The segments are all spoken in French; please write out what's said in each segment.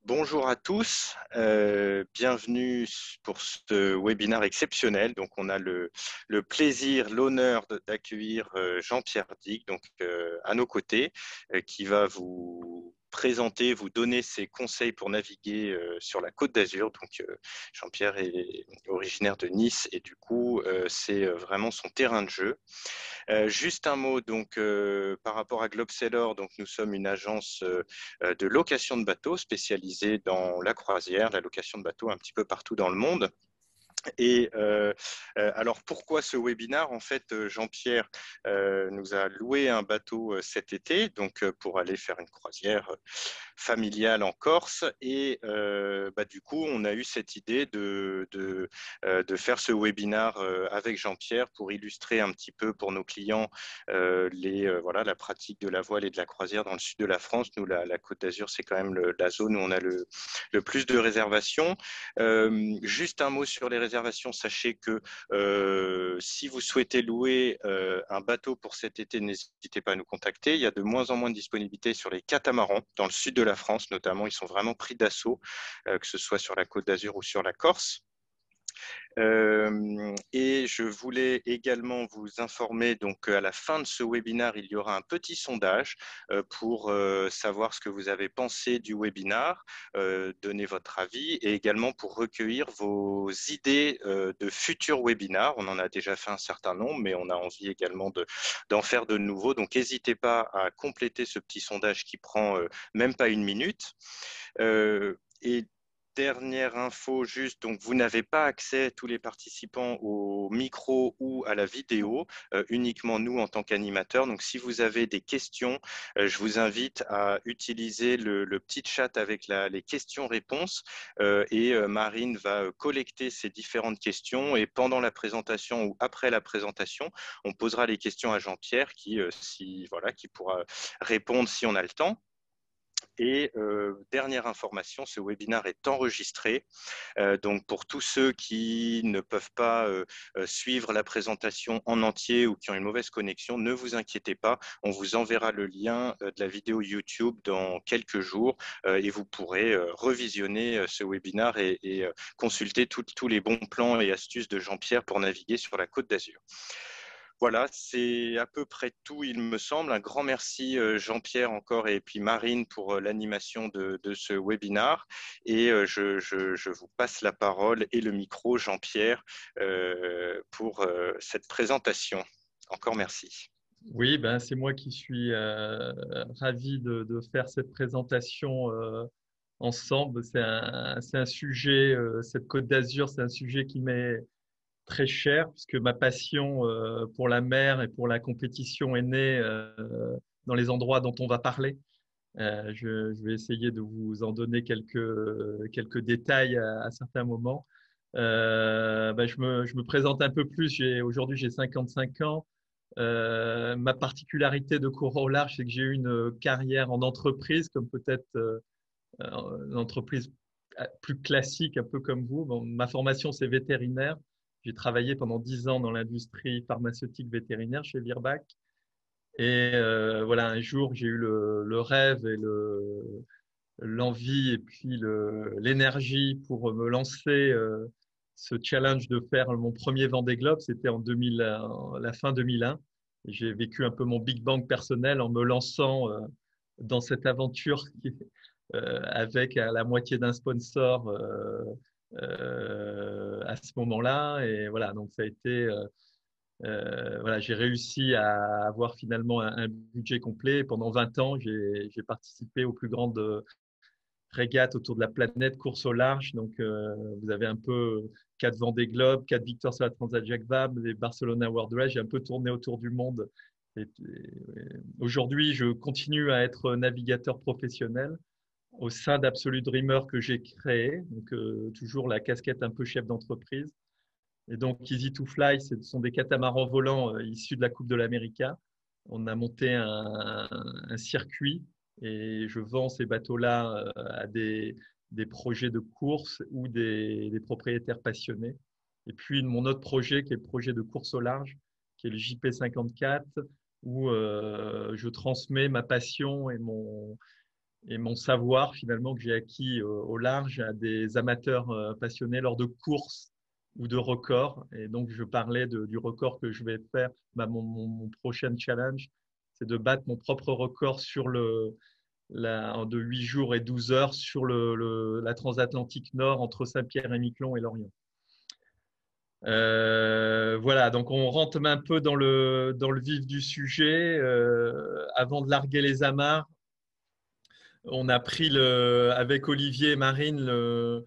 Bonjour à tous, bienvenue pour ce webinaire exceptionnel. Donc, on a le plaisir, l'honneur d'accueillir Jean-Pierre Dick, donc à nos côtés, qui va vous présenter, vous donner ses conseils pour naviguer sur la Côte d'Azur. Donc, Jean-Pierre est originaire de Nice et du coup, c'est vraiment son terrain de jeu. Juste un mot donc par rapport à Globeseller, donc nous sommes une agence de location de bateaux spécialisée dans la croisière, la location de bateaux un petit peu partout dans le monde. Et alors pourquoi ce webinaire? En fait, Jean-Pierre nous a loué un bateau cet été, donc pour aller faire une croisière familiale en Corse. Et du coup, on a eu cette idée de faire ce webinaire avec Jean-Pierre pour illustrer un petit peu pour nos clients voilà, la pratique de la voile et de la croisière dans le sud de la France. Nous, la Côte d'Azur, c'est quand même la zone où on a le plus de réservations. Juste un mot sur les réservations. Sachez que si vous souhaitez louer un bateau pour cet été, n'hésitez pas à nous contacter. Il y a de moins en moins de disponibilité sur les catamarans dans le sud de la France, notamment. Ils sont vraiment pris d'assaut, que ce soit sur la Côte d'Azur ou sur la Corse. Et je voulais également vous informer, donc à la fin de ce webinaire, il y aura un petit sondage pour savoir ce que vous avez pensé du webinaire, donner votre avis et également pour recueillir vos idées de futurs webinaires. On en a déjà fait un certain nombre, mais on a envie également d'en faire de nouveaux. Donc, n'hésitez pas à compléter ce petit sondage qui prend même pas une minute. Et dernière info, juste, donc vous n'avez pas accès, tous les participants, au micro ou à la vidéo, uniquement nous en tant qu'animateurs. Donc, si vous avez des questions, je vous invite à utiliser le petit chat avec les questions-réponses et Marine va collecter ces différentes questions et pendant la présentation ou après la présentation, on posera les questions à Jean-Pierre qui pourra répondre si on a le temps. Et dernière information, ce webinaire est enregistré. Donc, pour tous ceux qui ne peuvent pas suivre la présentation en entier ou qui ont une mauvaise connexion, ne vous inquiétez pas. On vous enverra le lien de la vidéo YouTube dans quelques jours et vous pourrez revisionner ce webinaire et consulter tous les bons plans et astuces de Jean-Pierre pour naviguer sur la Côte d'Azur. Voilà, c'est à peu près tout, il me semble. Un grand merci Jean-Pierre encore et puis Marine pour l'animation de ce webinaire. Et je vous passe la parole et le micro, Jean-Pierre, pour cette présentation. Encore merci. Oui, ben, c'est moi qui suis ravi de faire cette présentation ensemble. C'est un sujet, cette Côte d'Azur, c'est un sujet qui m'est très cher puisque ma passion pour la mer et pour la compétition est née dans les endroits dont on va parler. Je vais essayer de vous en donner quelques détails à certains moments. Je me présente un peu plus. Aujourd'hui, j'ai 55 ans. Ma particularité de coureur au large, c'est que j'ai eu une carrière en entreprise, comme peut-être une entreprise plus classique, un peu comme vous. Bon, ma formation, c'est vétérinaire. J'ai travaillé pendant 10 ans dans l'industrie pharmaceutique vétérinaire chez Virbac. Et voilà, un jour, j'ai eu le rêve et l'envie et puis l'énergie pour me lancer ce challenge de faire mon premier Vendée Globe. C'était en 2000, la fin 2001. J'ai vécu un peu mon Big Bang personnel en me lançant dans cette aventure avec à la moitié d'un sponsor à ce moment-là. Et voilà, donc ça a été voilà, j'ai réussi à avoir finalement un budget complet. Pendant 20 ans, j'ai participé aux plus grandes régates autour de la planète, course au large. Donc, vous avez un peu 4 Vendée Globe, 4 victoires sur la Transat Jacques Vabre, les Barcelona World Race. J'ai un peu tourné autour du monde. Aujourd'hui, je continue à être navigateur professionnel au sein d'Absolute Dreamer que j'ai créé. Donc, toujours la casquette un peu chef d'entreprise. Et donc, Easy to Fly, ce sont des catamarans volants issus de la Coupe de l'América. On a monté un circuit et je vends ces bateaux-là à des projets de course ou des propriétaires passionnés. Et puis, mon autre projet, qui est le projet de course au large, qui est le JP54, où je transmets ma passion et et mon savoir finalement que j'ai acquis au large à des amateurs passionnés lors de courses ou de records. Et donc, je parlais du record que je vais faire. Mon prochain challenge, c'est de battre mon propre record sur de 8 jours et 12 heures sur la transatlantique nord entre Saint-Pierre-et-Miquelon et Lorient. Voilà, donc on rentre un peu dans le vif du sujet. Avant de larguer les amarres, on a pris avec Olivier et Marine euh,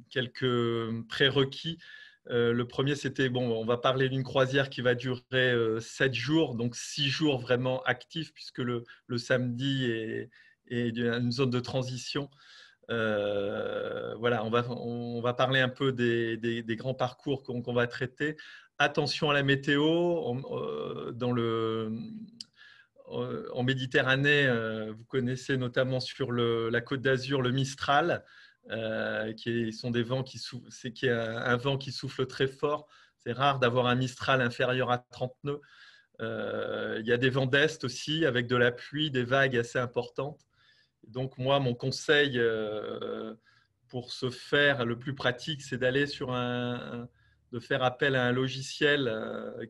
quelques prérequis. Le premier, c'était, bon, on va parler d'une croisière qui va durer 7 jours, donc 6 jours vraiment actifs, puisque le samedi est une zone de transition. Voilà, on va parler un peu des grands parcours qu'on va traiter. Attention à la météo. En Méditerranée, vous connaissez notamment sur la Côte d'Azur le Mistral, sont des vents qui est un vent qui souffle très fort. C'est rare d'avoir un Mistral inférieur à 30 nœuds. Il y a des vents d'est aussi avec de la pluie, des vagues assez importantes. Donc moi, mon conseil pour se faire le plus pratique, c'est d'aller de faire appel à un logiciel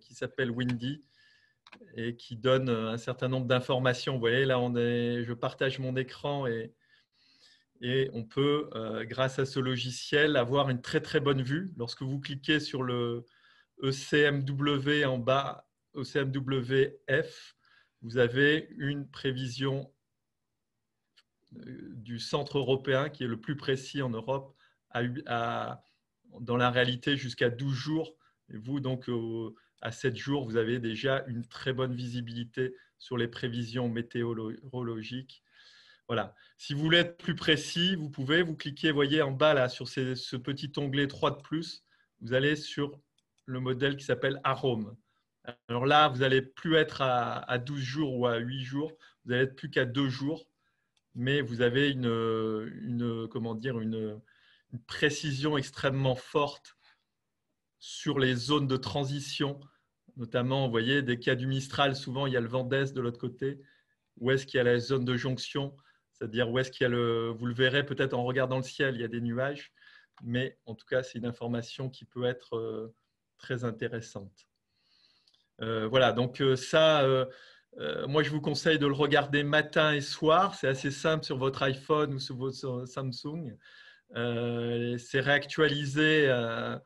qui s'appelle Windy et qui donne un certain nombre d'informations. Vous voyez, là, je partage mon écran et on peut, grâce à ce logiciel, avoir une très très bonne vue. Lorsque vous cliquez sur le ECMW en bas, ECMWF, vous avez une prévision du centre européen qui est le plus précis en Europe, dans la réalité jusqu'à 12 jours. Et vous, donc, à 7 jours, vous avez déjà une très bonne visibilité sur les prévisions météorologiques. Voilà. Si vous voulez être plus précis, vous cliquez, voyez en bas là, sur ce petit onglet 3 de plus, vous allez sur le modèle qui s'appelle Arome. Alors là, vous n'allez plus être à 12 jours ou à 8 jours, vous n'allez être plus qu'à 2 jours, mais vous avez comment dire, une précision extrêmement forte sur les zones de transition, notamment, vous voyez, des cas du Mistral, souvent il y a le vent d'est de l'autre côté. Où est-ce qu'il y a la zone de jonction, c'est-à-dire où est-ce qu'il y a vous le verrez peut-être en regardant le ciel, il y a des nuages, mais en tout cas, c'est une information qui peut être très intéressante. Voilà, donc ça, moi je vous conseille de le regarder matin et soir. C'est assez simple sur votre iPhone ou sur votre Samsung. C'est réactualisé à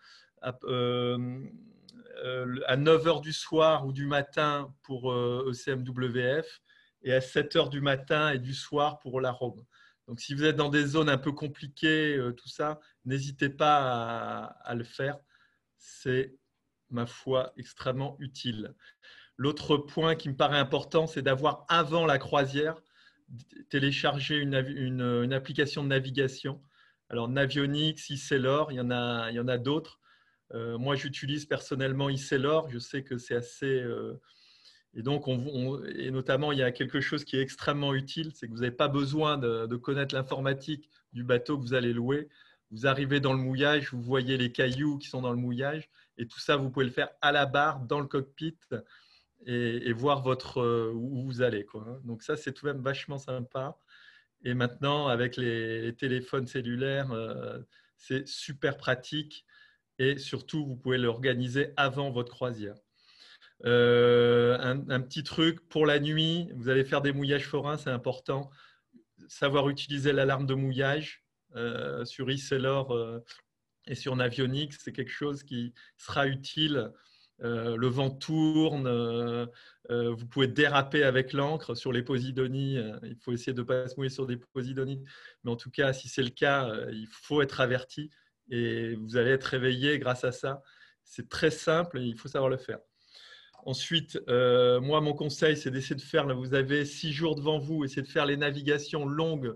9 heures du soir ou du matin pour ECMWF et à 7 heures du matin et du soir pour la Rome. Donc, si vous êtes dans des zones un peu compliquées, tout ça, n'hésitez pas à le faire. C'est, ma foi, extrêmement utile. L'autre point qui me paraît important, c'est d'avoir avant la croisière téléchargé une application de navigation. Alors Navionics, Icelor, il y en a d'autres. Moi, j'utilise personnellement Icelor. Je sais que c'est assez… et donc, et notamment, il y a quelque chose qui est extrêmement utile, c'est que vous n'avez pas besoin de connaître l'informatique du bateau que vous allez louer. Vous arrivez dans le mouillage, vous voyez les cailloux qui sont dans le mouillage, et tout ça, vous pouvez le faire à la barre, dans le cockpit, et voir où vous allez, quoi. Donc ça, c'est tout de même vachement sympa. Et maintenant, avec les téléphones cellulaires, c'est super pratique. Et surtout, vous pouvez l'organiser avant votre croisière. Un petit truc pour la nuit, vous allez faire des mouillages forains, c'est important. Savoir utiliser l'alarme de mouillage sur Icelor et sur Navionics, c'est quelque chose qui sera utile. Le vent tourne, vous pouvez déraper avec l'ancre sur les posidonies. Il faut essayer de ne pas se mouiller sur des posidonies, mais en tout cas, si c'est le cas, il faut être averti et vous allez être réveillé grâce à ça. C'est très simple et il faut savoir le faire. Ensuite, moi, mon conseil, c'est d'essayer de faire, vous avez 6 jours devant vous, essayez de faire les navigations longues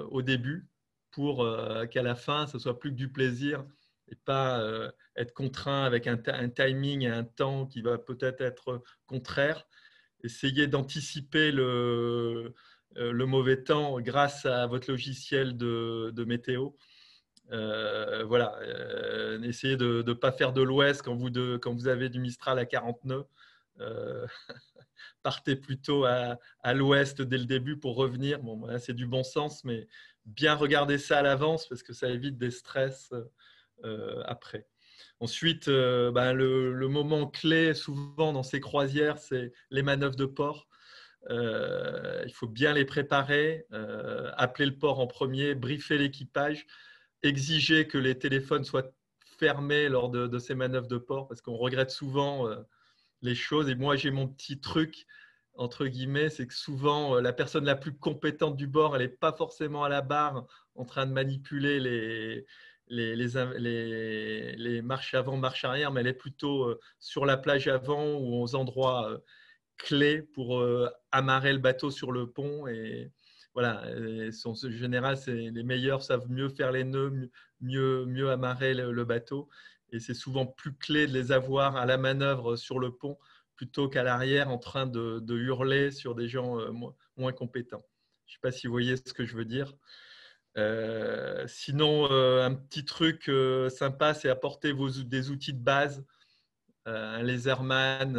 au début pour qu'à la fin, ce soit plus que du plaisir et pas être contraint avec un timing et un temps qui va peut-être être contraire. Essayez d'anticiper le mauvais temps grâce à votre logiciel de météo. Voilà, essayez de ne pas faire de l'ouest quand vous avez du Mistral à 40 nœuds. partez plutôt à l'ouest dès le début pour revenir. Bon, voilà, c'est du bon sens, mais bien regarder ça à l'avance parce que ça évite des stress après. Ensuite, le moment clé souvent dans ces croisières, c'est les manœuvres de port. Il faut bien les préparer, appeler le port en premier, briefer l'équipage, exiger que les téléphones soient fermés lors de ces manœuvres de port parce qu'on regrette souvent les choses. Et moi, j'ai mon petit truc, entre guillemets, c'est que souvent, la personne la plus compétente du bord, elle n'est pas forcément à la barre en train de manipuler les marches avant, marches arrière, mais elle est plutôt sur la plage avant ou aux endroits clés pour amarrer le bateau sur le pont. Et voilà, en général, les meilleurs savent mieux faire les nœuds, mieux amarrer le bateau. Et c'est souvent plus clé de les avoir à la manœuvre sur le pont plutôt qu'à l'arrière en train de hurler sur des gens moins compétents. Je ne sais pas si vous voyez ce que je veux dire. Sinon, un petit truc sympa, c'est apporter des outils de base, un laserman,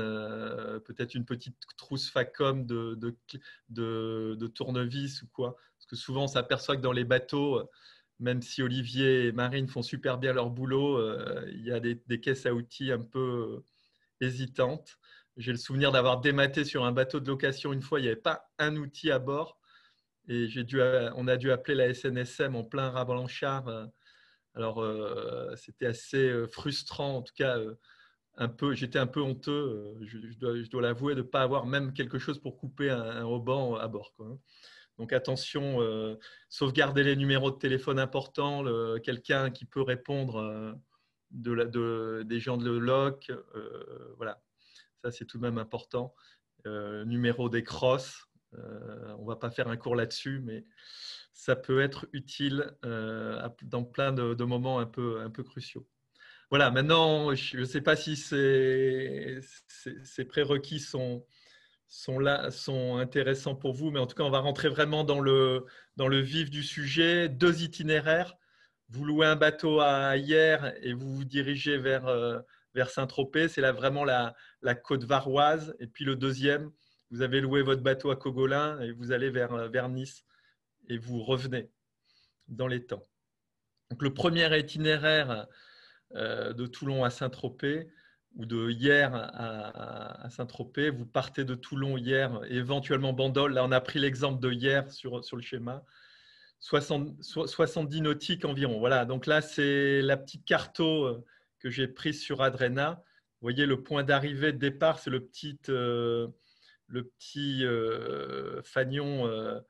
peut-être une petite trousse Facom de tournevis ou quoi. Parce que souvent, on s'aperçoit que dans les bateaux, même si Olivier et Marine font super bien leur boulot, il y a des caisses à outils un peu hésitantes. J'ai le souvenir d'avoir dématé sur un bateau de location une fois, il n'y avait pas un outil à bord. Et on a dû appeler la SNSM en plein Rabalanchard. Alors, c'était assez frustrant, en tout cas, j'étais un peu honteux, je dois l'avouer, de ne pas avoir même quelque chose pour couper un ruban à bord, quoi. Donc attention, sauvegarder les numéros de téléphone importants, quelqu'un qui peut répondre des gens de LOC, voilà, ça c'est tout de même important. Numéro des crosses, on ne va pas faire un cours là-dessus, mais ça peut être utile dans plein de moments un peu cruciaux. Voilà, maintenant, je ne sais pas si ces prérequis sont intéressants pour vous, mais en tout cas, on va rentrer vraiment dans le vif du sujet. 2 itinéraires. Vous louez un bateau à Hyères et vous vous dirigez vers Saint-Tropez. C'est là vraiment la côte varoise. Et puis le deuxième, vous avez loué votre bateau à Cogolin et vous allez vers Nice et vous revenez dans les temps. Donc, le premier itinéraire de Toulon à Saint-Tropez ou de Hyères à Saint-Tropez. Vous partez de Toulon, Hyères, éventuellement Bandol. Là, on a pris l'exemple de Hyères sur le schéma. 70 nautiques environ. Voilà, donc là, c'est la petite carto que j'ai prise sur Adrena. Vous voyez, le point d'arrivée, de départ, c'est le petit fanion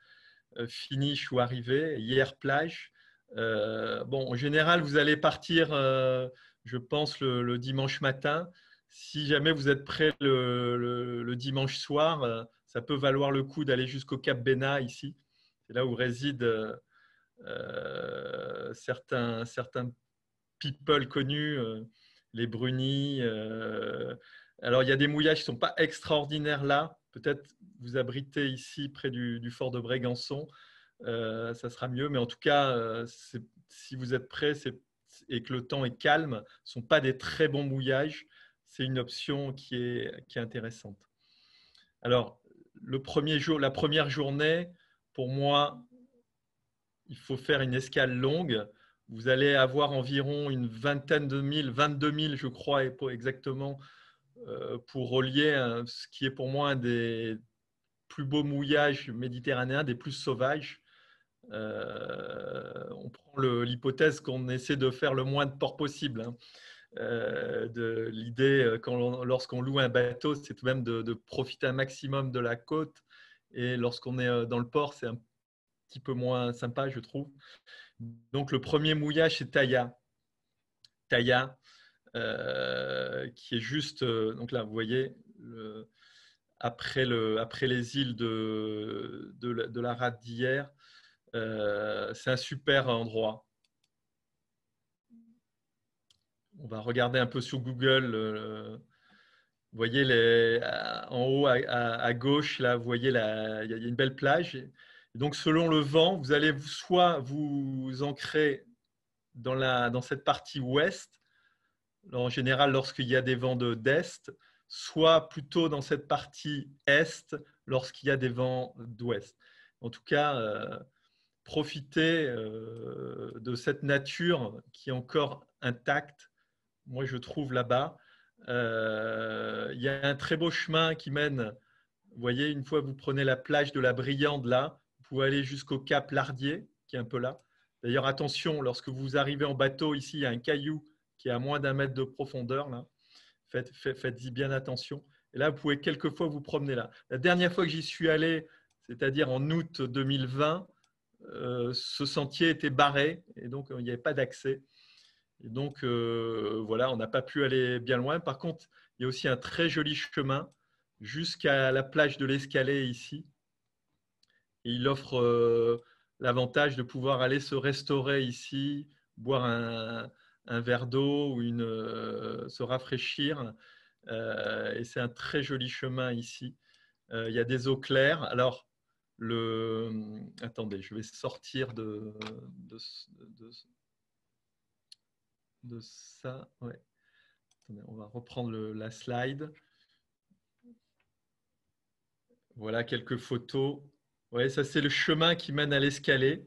finish ou arrivée, Hyères plage. En général, vous allez partir, je pense, le dimanche matin. Si jamais vous êtes prêt le dimanche soir, ça peut valoir le coup d'aller jusqu'au Cap Bénat ici. C'est là où résident certains people connus, les Brunis. Alors, il y a des mouillages qui ne sont pas extraordinaires là. Peut-être vous abritez ici près du fort de Brégançon. Ça sera mieux. Mais en tout cas, si vous êtes prêt et que le temps est calme, ce ne sont pas des très bons mouillages. C'est une option qui est intéressante. Alors, la première journée, pour moi, il faut faire une escale longue. Vous allez avoir environ une vingtaine de milles, 22 000, je crois, exactement, pour relier ce qui est pour moi un des plus beaux mouillages méditerranéens, des plus sauvages. On prend l'hypothèse qu'on essaie de faire le moins de ports possible. L'idée, lorsqu'on loue un bateau, c'est tout de même de profiter un maximum de la côte. Et lorsqu'on est dans le port, c'est un petit peu moins sympa, je trouve. Donc, le premier mouillage, c'est Taïa. Taïa, qui est juste, donc là, vous voyez, après les îles de la rade d'Hyères, c'est un super endroit. On va regarder un peu sur Google. Vous voyez en haut à gauche, là, vous voyez, il y a une belle plage. Et donc, selon le vent, vous allez soit vous ancrer dans cette partie ouest. Alors, en général, lorsqu'il y a des vents d'est, soit plutôt dans cette partie est lorsqu'il y a des vents d'ouest. En tout cas, profitez de cette nature qui est encore intacte, moi je trouve là-bas. Il y a un très beau chemin qui mène, vous voyez, une fois que vous prenez la plage de la Briande là, vous pouvez aller jusqu'au cap Lardier, qui est un peu là. D'ailleurs, attention, lorsque vous arrivez en bateau, ici, il y a un caillou qui est à moins d'1 mètre de profondeur. Là. Faites-y bien attention. Et là, vous pouvez quelquefois vous promener là. La dernière fois que j'y suis allé, c'est-à-dire en août 2020, ce sentier était barré et donc il n'y avait pas d'accès. Et donc, voilà, on n'a pas pu aller bien loin. Par contre, il y a aussi un très joli chemin jusqu'à la plage de l'Escalais ici. Et il offre l'avantage de pouvoir aller se restaurer ici, boire un verre d'eau ou se rafraîchir. Et c'est un très joli chemin ici. Il y a des eaux claires. Alors, attendez, je vais sortir de ça. Ouais. Attendez, on va reprendre la slide. Voilà quelques photos. Ouais, ça c'est le chemin qui mène à l'escalier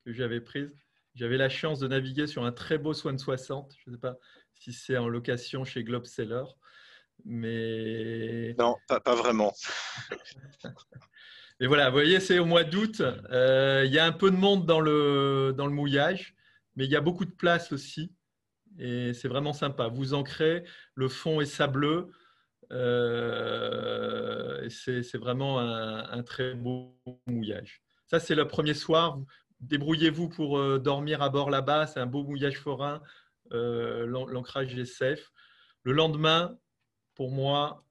que j'avais prise. J'avais la chance de naviguer sur un très beau Swan 60. Je ne sais pas si c'est en location chez Globe Seller, mais Non, pas vraiment. et voilà, vous voyez, c'est au mois d'août. Il y a un peu de monde dans le mouillage, mais il y a beaucoup de place aussi. Et c'est vraiment sympa. Vous ancrez, le fond est sableux. C'est vraiment un très beau mouillage. Ça, c'est le premier soir. Débrouillez-vous pour dormir à bord là-bas. C'est un beau mouillage forain. L'ancrage est safe. Le lendemain, pour moi,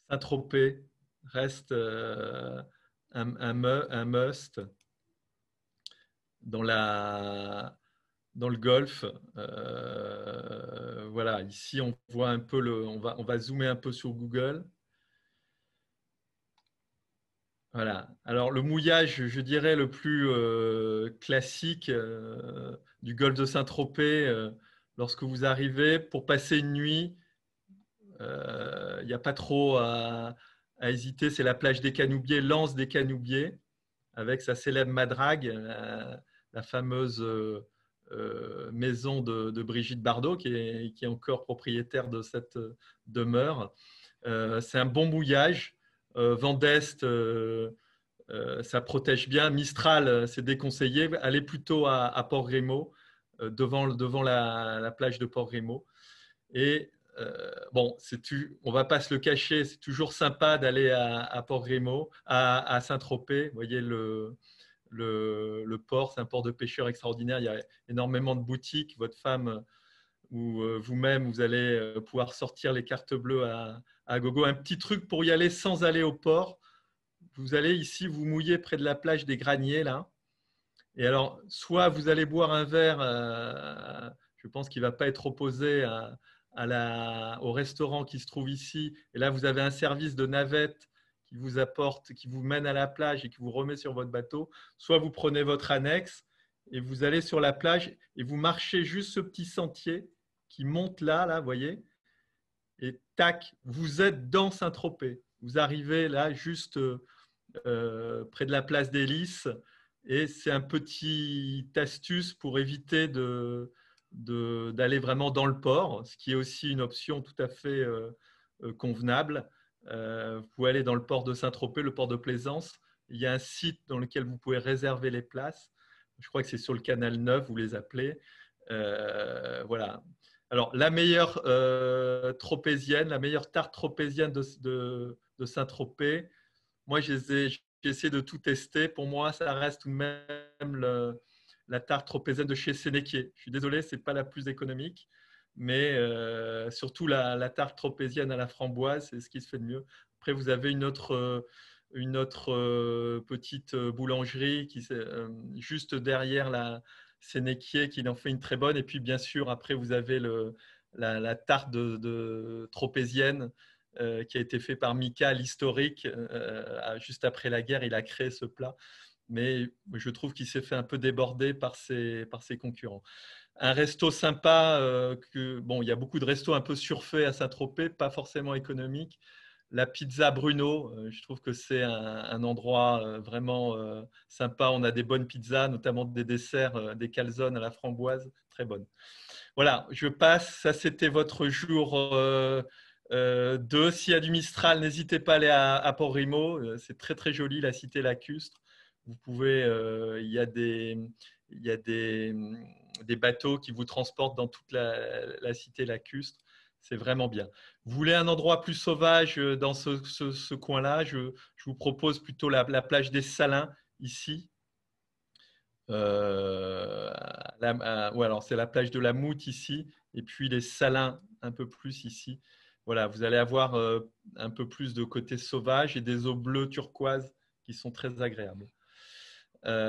Saint-Tropez reste un must dans le golfe. Voilà, ici on voit un peu on va zoomer un peu sur Google. Voilà. Alors le mouillage, je dirais le plus classique du golfe de Saint-Tropez, lorsque vous arrivez pour passer une nuit, il n'y a pas trop à hésiter. C'est la plage des Canoubiers, l'Anse des Canoubiers, avec sa célèbre madrague, la fameuse maison de Brigitte Bardot, qui est encore propriétaire de cette demeure. C'est un bon mouillage. Vent d'Est, ça protège bien. Mistral, c'est déconseillé. Allez plutôt à Port-Rémo, devant la plage de Port-Rémo. Et bon, on ne va pas se le cacher, c'est toujours sympa d'aller à Port-Rémo, à Saint-Tropez. Vous voyez le port, c'est un port de pêcheurs extraordinaire. Il y a énormément de boutiques. Votre femme ou vous-même, vous allez pouvoir sortir les cartes bleues à gogo. Un petit truc pour y aller sans aller au port. Vous allez ici vous mouiller près de la plage des Graniers, là. Et alors, soit vous allez boire un verre, je pense qu'il ne va pas être opposé au restaurant qui se trouve ici. Et là, vous avez un service de navette qui vous apporte, qui vous mène à la plage et qui vous remet sur votre bateau. Soit vous prenez votre annexe et vous allez sur la plage et vous marchez juste ce petit sentier qui monte là, vous voyez. Et tac, vous êtes dans Saint-Tropez. Vous arrivez là, juste près de la place des Lys. Et c'est un petit astuce pour éviter d'aller vraiment dans le port, ce qui est aussi une option tout à fait convenable. Vous pouvez aller dans le port de Saint-Tropez, le port de Plaisance. Il y a un site dans lequel vous pouvez réserver les places. Je crois que c'est sur le canal 9, vous les appelez. Voilà. Alors, la meilleure tropézienne, la meilleure tarte tropézienne de Saint-Tropez, moi, j'ai essayé de tout tester. Pour moi, ça reste tout de même la tarte tropézienne de chez Sénéquier. Je suis désolé, ce n'est pas la plus économique, mais surtout la tarte tropézienne à la framboise, c'est ce qui se fait de mieux. Après, vous avez une autre petite boulangerie qui juste derrière la Sénéquier qui en fait une très bonne. Et puis, bien sûr, après, vous avez la tarte de tropézienne qui a été fait par Mika, l'historique. Juste après la guerre, il a créé ce plat. Mais je trouve qu'il s'est fait un peu déborder par ses concurrents. un resto sympa, bon, il y a beaucoup de restos un peu surfaits à Saint-Tropez, pas forcément économiques. La pizza Bruno, je trouve que c'est un endroit vraiment sympa. On a des bonnes pizzas, notamment des desserts, des calzones à la framboise, très bonnes. Voilà, je passe. Ça, c'était votre jour 2. S'il y a du Mistral, n'hésitez pas à aller à Port-Rimo. C'est très, très joli, la cité lacustre. Vous pouvez, il y a des bateaux qui vous transportent dans toute la cité lacustre. C'est vraiment bien. Vous voulez un endroit plus sauvage dans ce coin-là, je vous propose plutôt la plage des Salins, ici. Ouais, alors c'est la plage de la Moute ici, et puis les Salins un peu plus ici. Voilà, vous allez avoir un peu plus de côté sauvage et des eaux bleues turquoises qui sont très agréables. Là,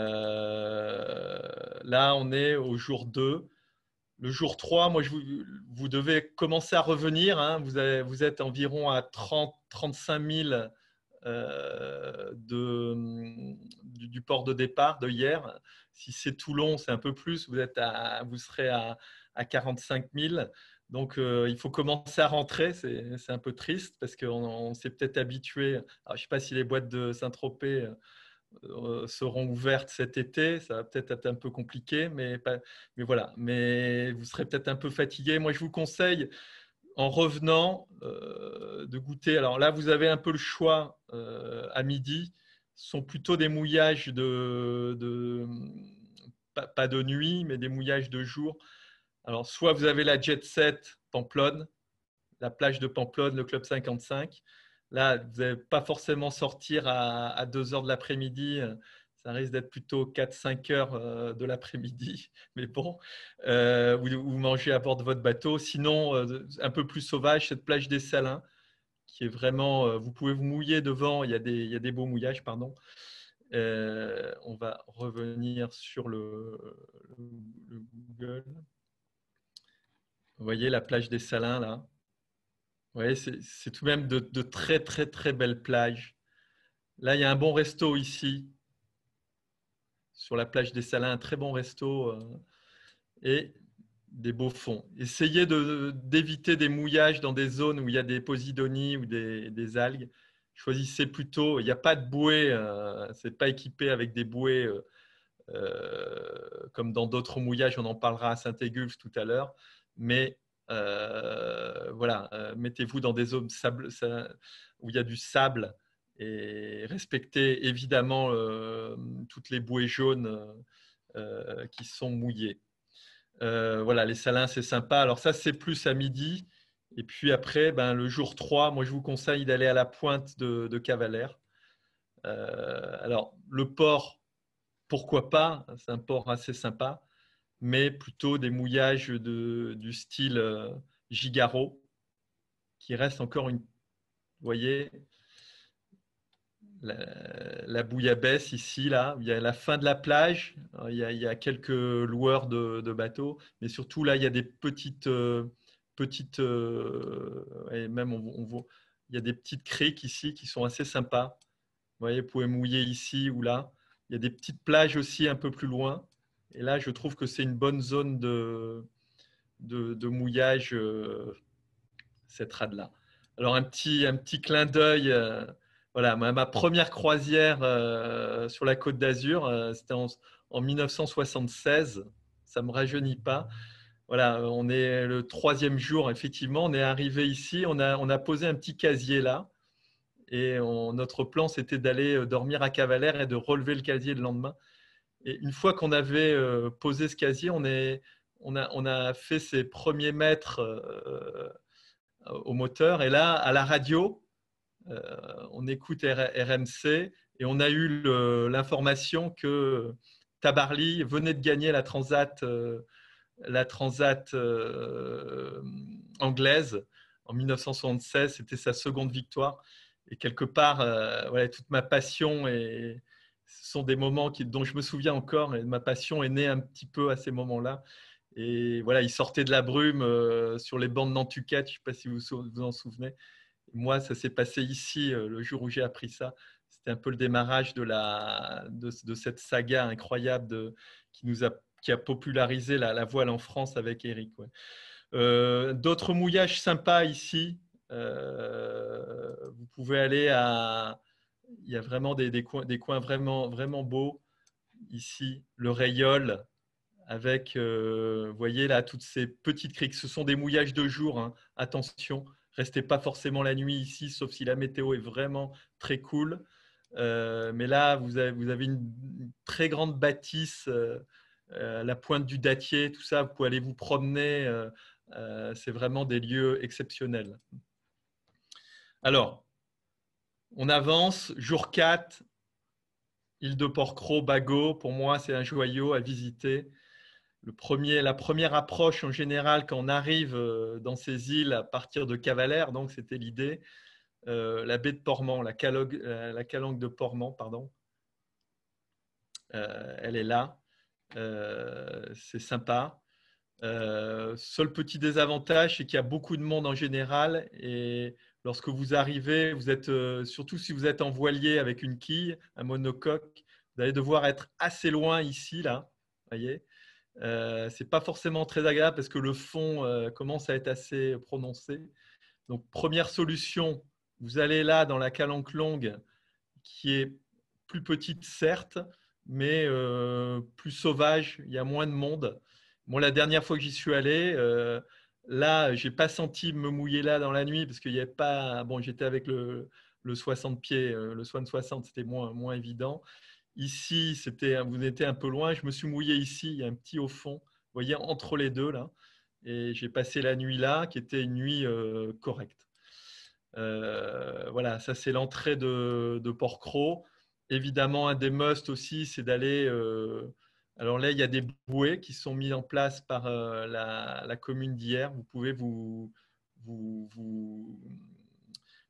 on est au jour 2. Le jour 3, moi, vous devez commencer à revenir. Hein. Vous êtes environ à 35 000 du port de départ de hier. Si c'est Toulon, c'est un peu plus. Vous serez à 45 000. Donc, il faut commencer à rentrer. C'est un peu triste parce qu'on s'est peut-être habitué. Alors, je ne sais pas si les boîtes de Saint-Tropez seront ouvertes cet été. Ça va peut-être être un peu compliqué, mais voilà. Mais vous serez peut-être un peu fatigué. Moi, je vous conseille, en revenant, de goûter. Alors là, vous avez un peu le choix à midi. Ce sont plutôt des mouillages pas de nuit, mais des mouillages de jour. Alors, soit vous avez la Jet Set Pamplonne, la plage de Pamplonne, le Club 55. Là, vous n'allez pas forcément sortir à 2 heures de l'après-midi. Ça risque d'être plutôt 4-5 heures de l'après-midi. Mais bon, vous mangez à bord de votre bateau. Sinon, un peu plus sauvage, cette plage des Salins, qui est vraiment… vous pouvez vous mouiller devant. Il y a des beaux mouillages, pardon. On va revenir sur le Google. Vous voyez la plage des Salins, là. Oui, c'est tout de même de très, très, très belles plages. Là, il y a un bon resto ici, sur la plage des Salins, un très bon resto et des beaux fonds. Essayez d'éviter des mouillages dans des zones où il y a des posidonies ou des algues. Choisissez plutôt, il n'y a pas de bouée, ce n'est pas équipé avec des bouées comme dans d'autres mouillages, on en parlera à Saint-Égulphe tout à l'heure, mais voilà, mettez-vous dans des zones où il y a du sable et respectez évidemment toutes les bouées jaunes qui sont mouillées. Voilà, les Salins, c'est sympa. Alors ça, c'est plus à midi. Et puis après, le jour 3, moi, je vous conseille d'aller à la pointe de Cavalère. Alors, le port, pourquoi pas, c'est un port assez sympa, mais plutôt des mouillages du style Gigaro, qui reste encore une… Vous voyez, la bouillabaisse ici, là, il y a la fin de la plage, il y a quelques loueurs de bateaux, mais surtout là, il y a des et même il y a des petites criques ici qui sont assez sympas. Vous voyez, vous pouvez mouiller ici ou là. Il y a des petites plages aussi un peu plus loin. Et là, je trouve que c'est une bonne zone de mouillage, cette rade-là. Alors, un petit clin d'œil. Voilà, ma première croisière sur la Côte d'Azur, c'était en 1976. Ça ne me rajeunit pas. Voilà, on est le 3e jour, effectivement. On est arrivé ici, on a posé un petit casier là. Et notre plan, c'était d'aller dormir à Cavalère et de relever le casier le lendemain. Et une fois qu'on avait posé ce casier, on a fait ses premiers mètres au moteur. Et là, à la radio, on écoute RMC et on a eu l'information que Tabarly venait de gagner la transat anglaise en 1976. C'était sa seconde victoire. Et quelque part, voilà, toute ma passion, et ce sont des moments dont je me souviens encore, et ma passion est née un petit peu à ces moments-là. Et voilà, il sortait de la brume sur les bancs de Nantucket, je ne sais pas si vous vous en souvenez. Moi, ça s'est passé ici le jour où j'ai appris ça. C'était un peu le démarrage de cette saga incroyable qui nous a qui a popularisé la voile en France avec Eric. Ouais. D'autres mouillages sympas ici. Vous pouvez aller à… Il y a vraiment des coins vraiment, vraiment beaux. Ici, le Rayol, avec, vous voyez là, toutes ces petites criques. Ce sont des mouillages de jour, hein. Attention, restez pas forcément la nuit ici, sauf si la météo est vraiment très cool. Mais là, vous avez une très grande bâtisse, la pointe du Dattier, tout ça. Vous pouvez aller vous promener. C'est vraiment des lieux exceptionnels. Alors, on avance. Jour 4, île de Porquerolles, Bagot. Pour moi, c'est un joyau à visiter. La première approche en général quand on arrive dans ces îles à partir de Cavalère, donc c'était l'idée, la baie de Portman, la calanque de Portman, pardon. Elle est là, c'est sympa. Seul petit désavantage, c'est qu'il y a beaucoup de monde en général et lorsque vous arrivez, vous êtes, surtout si vous êtes en voilier avec une quille, un monocoque, vous allez devoir être assez loin ici, là, voyez. C'est pas forcément très agréable parce que le fond commence à être assez prononcé. Donc, première solution, vous allez là dans la calanque longue qui est plus petite certes, mais plus sauvage, il y a moins de monde. Moi, la dernière fois que j'y suis allé, là, j'ai pas senti me mouiller là dans la nuit parce qu'il n'y avait pas… Bon, j'étais avec le 60 pieds, le Swan 60, c'était moins évident. Ici, vous étiez un peu loin. Je me suis mouillé ici. Il y a un petit au fond, vous voyez, entre les deux là. Et j'ai passé la nuit là, qui était une nuit correcte. Voilà, ça c'est l'entrée de Porquerolles. Évidemment, un des musts aussi, c'est d'aller… alors là, il y a des bouées qui sont mises en place par la commune d'Hyères. Vous pouvez vous, vous,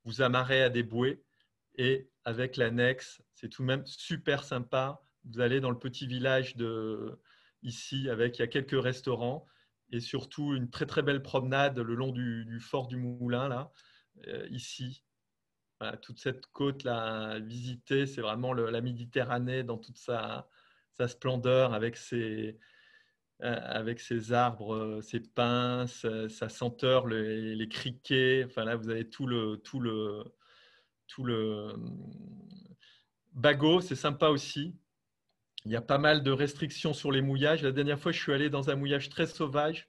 vous amarrer à des bouées et avec l'annexe, c'est tout de même super sympa. Vous allez dans le petit village ici, il y a quelques restaurants et surtout une très très belle promenade le long du fort du Moulin, là, ici. Voilà, toute cette côte là, visiter, c'est vraiment la Méditerranée dans toute sa splendeur avec ses arbres, ses pins, sa senteur, les criquets. Enfin là, vous avez tout le Bagot, c'est sympa aussi. Il y a pas mal de restrictions sur les mouillages. La dernière fois, je suis allé dans un mouillage très sauvage,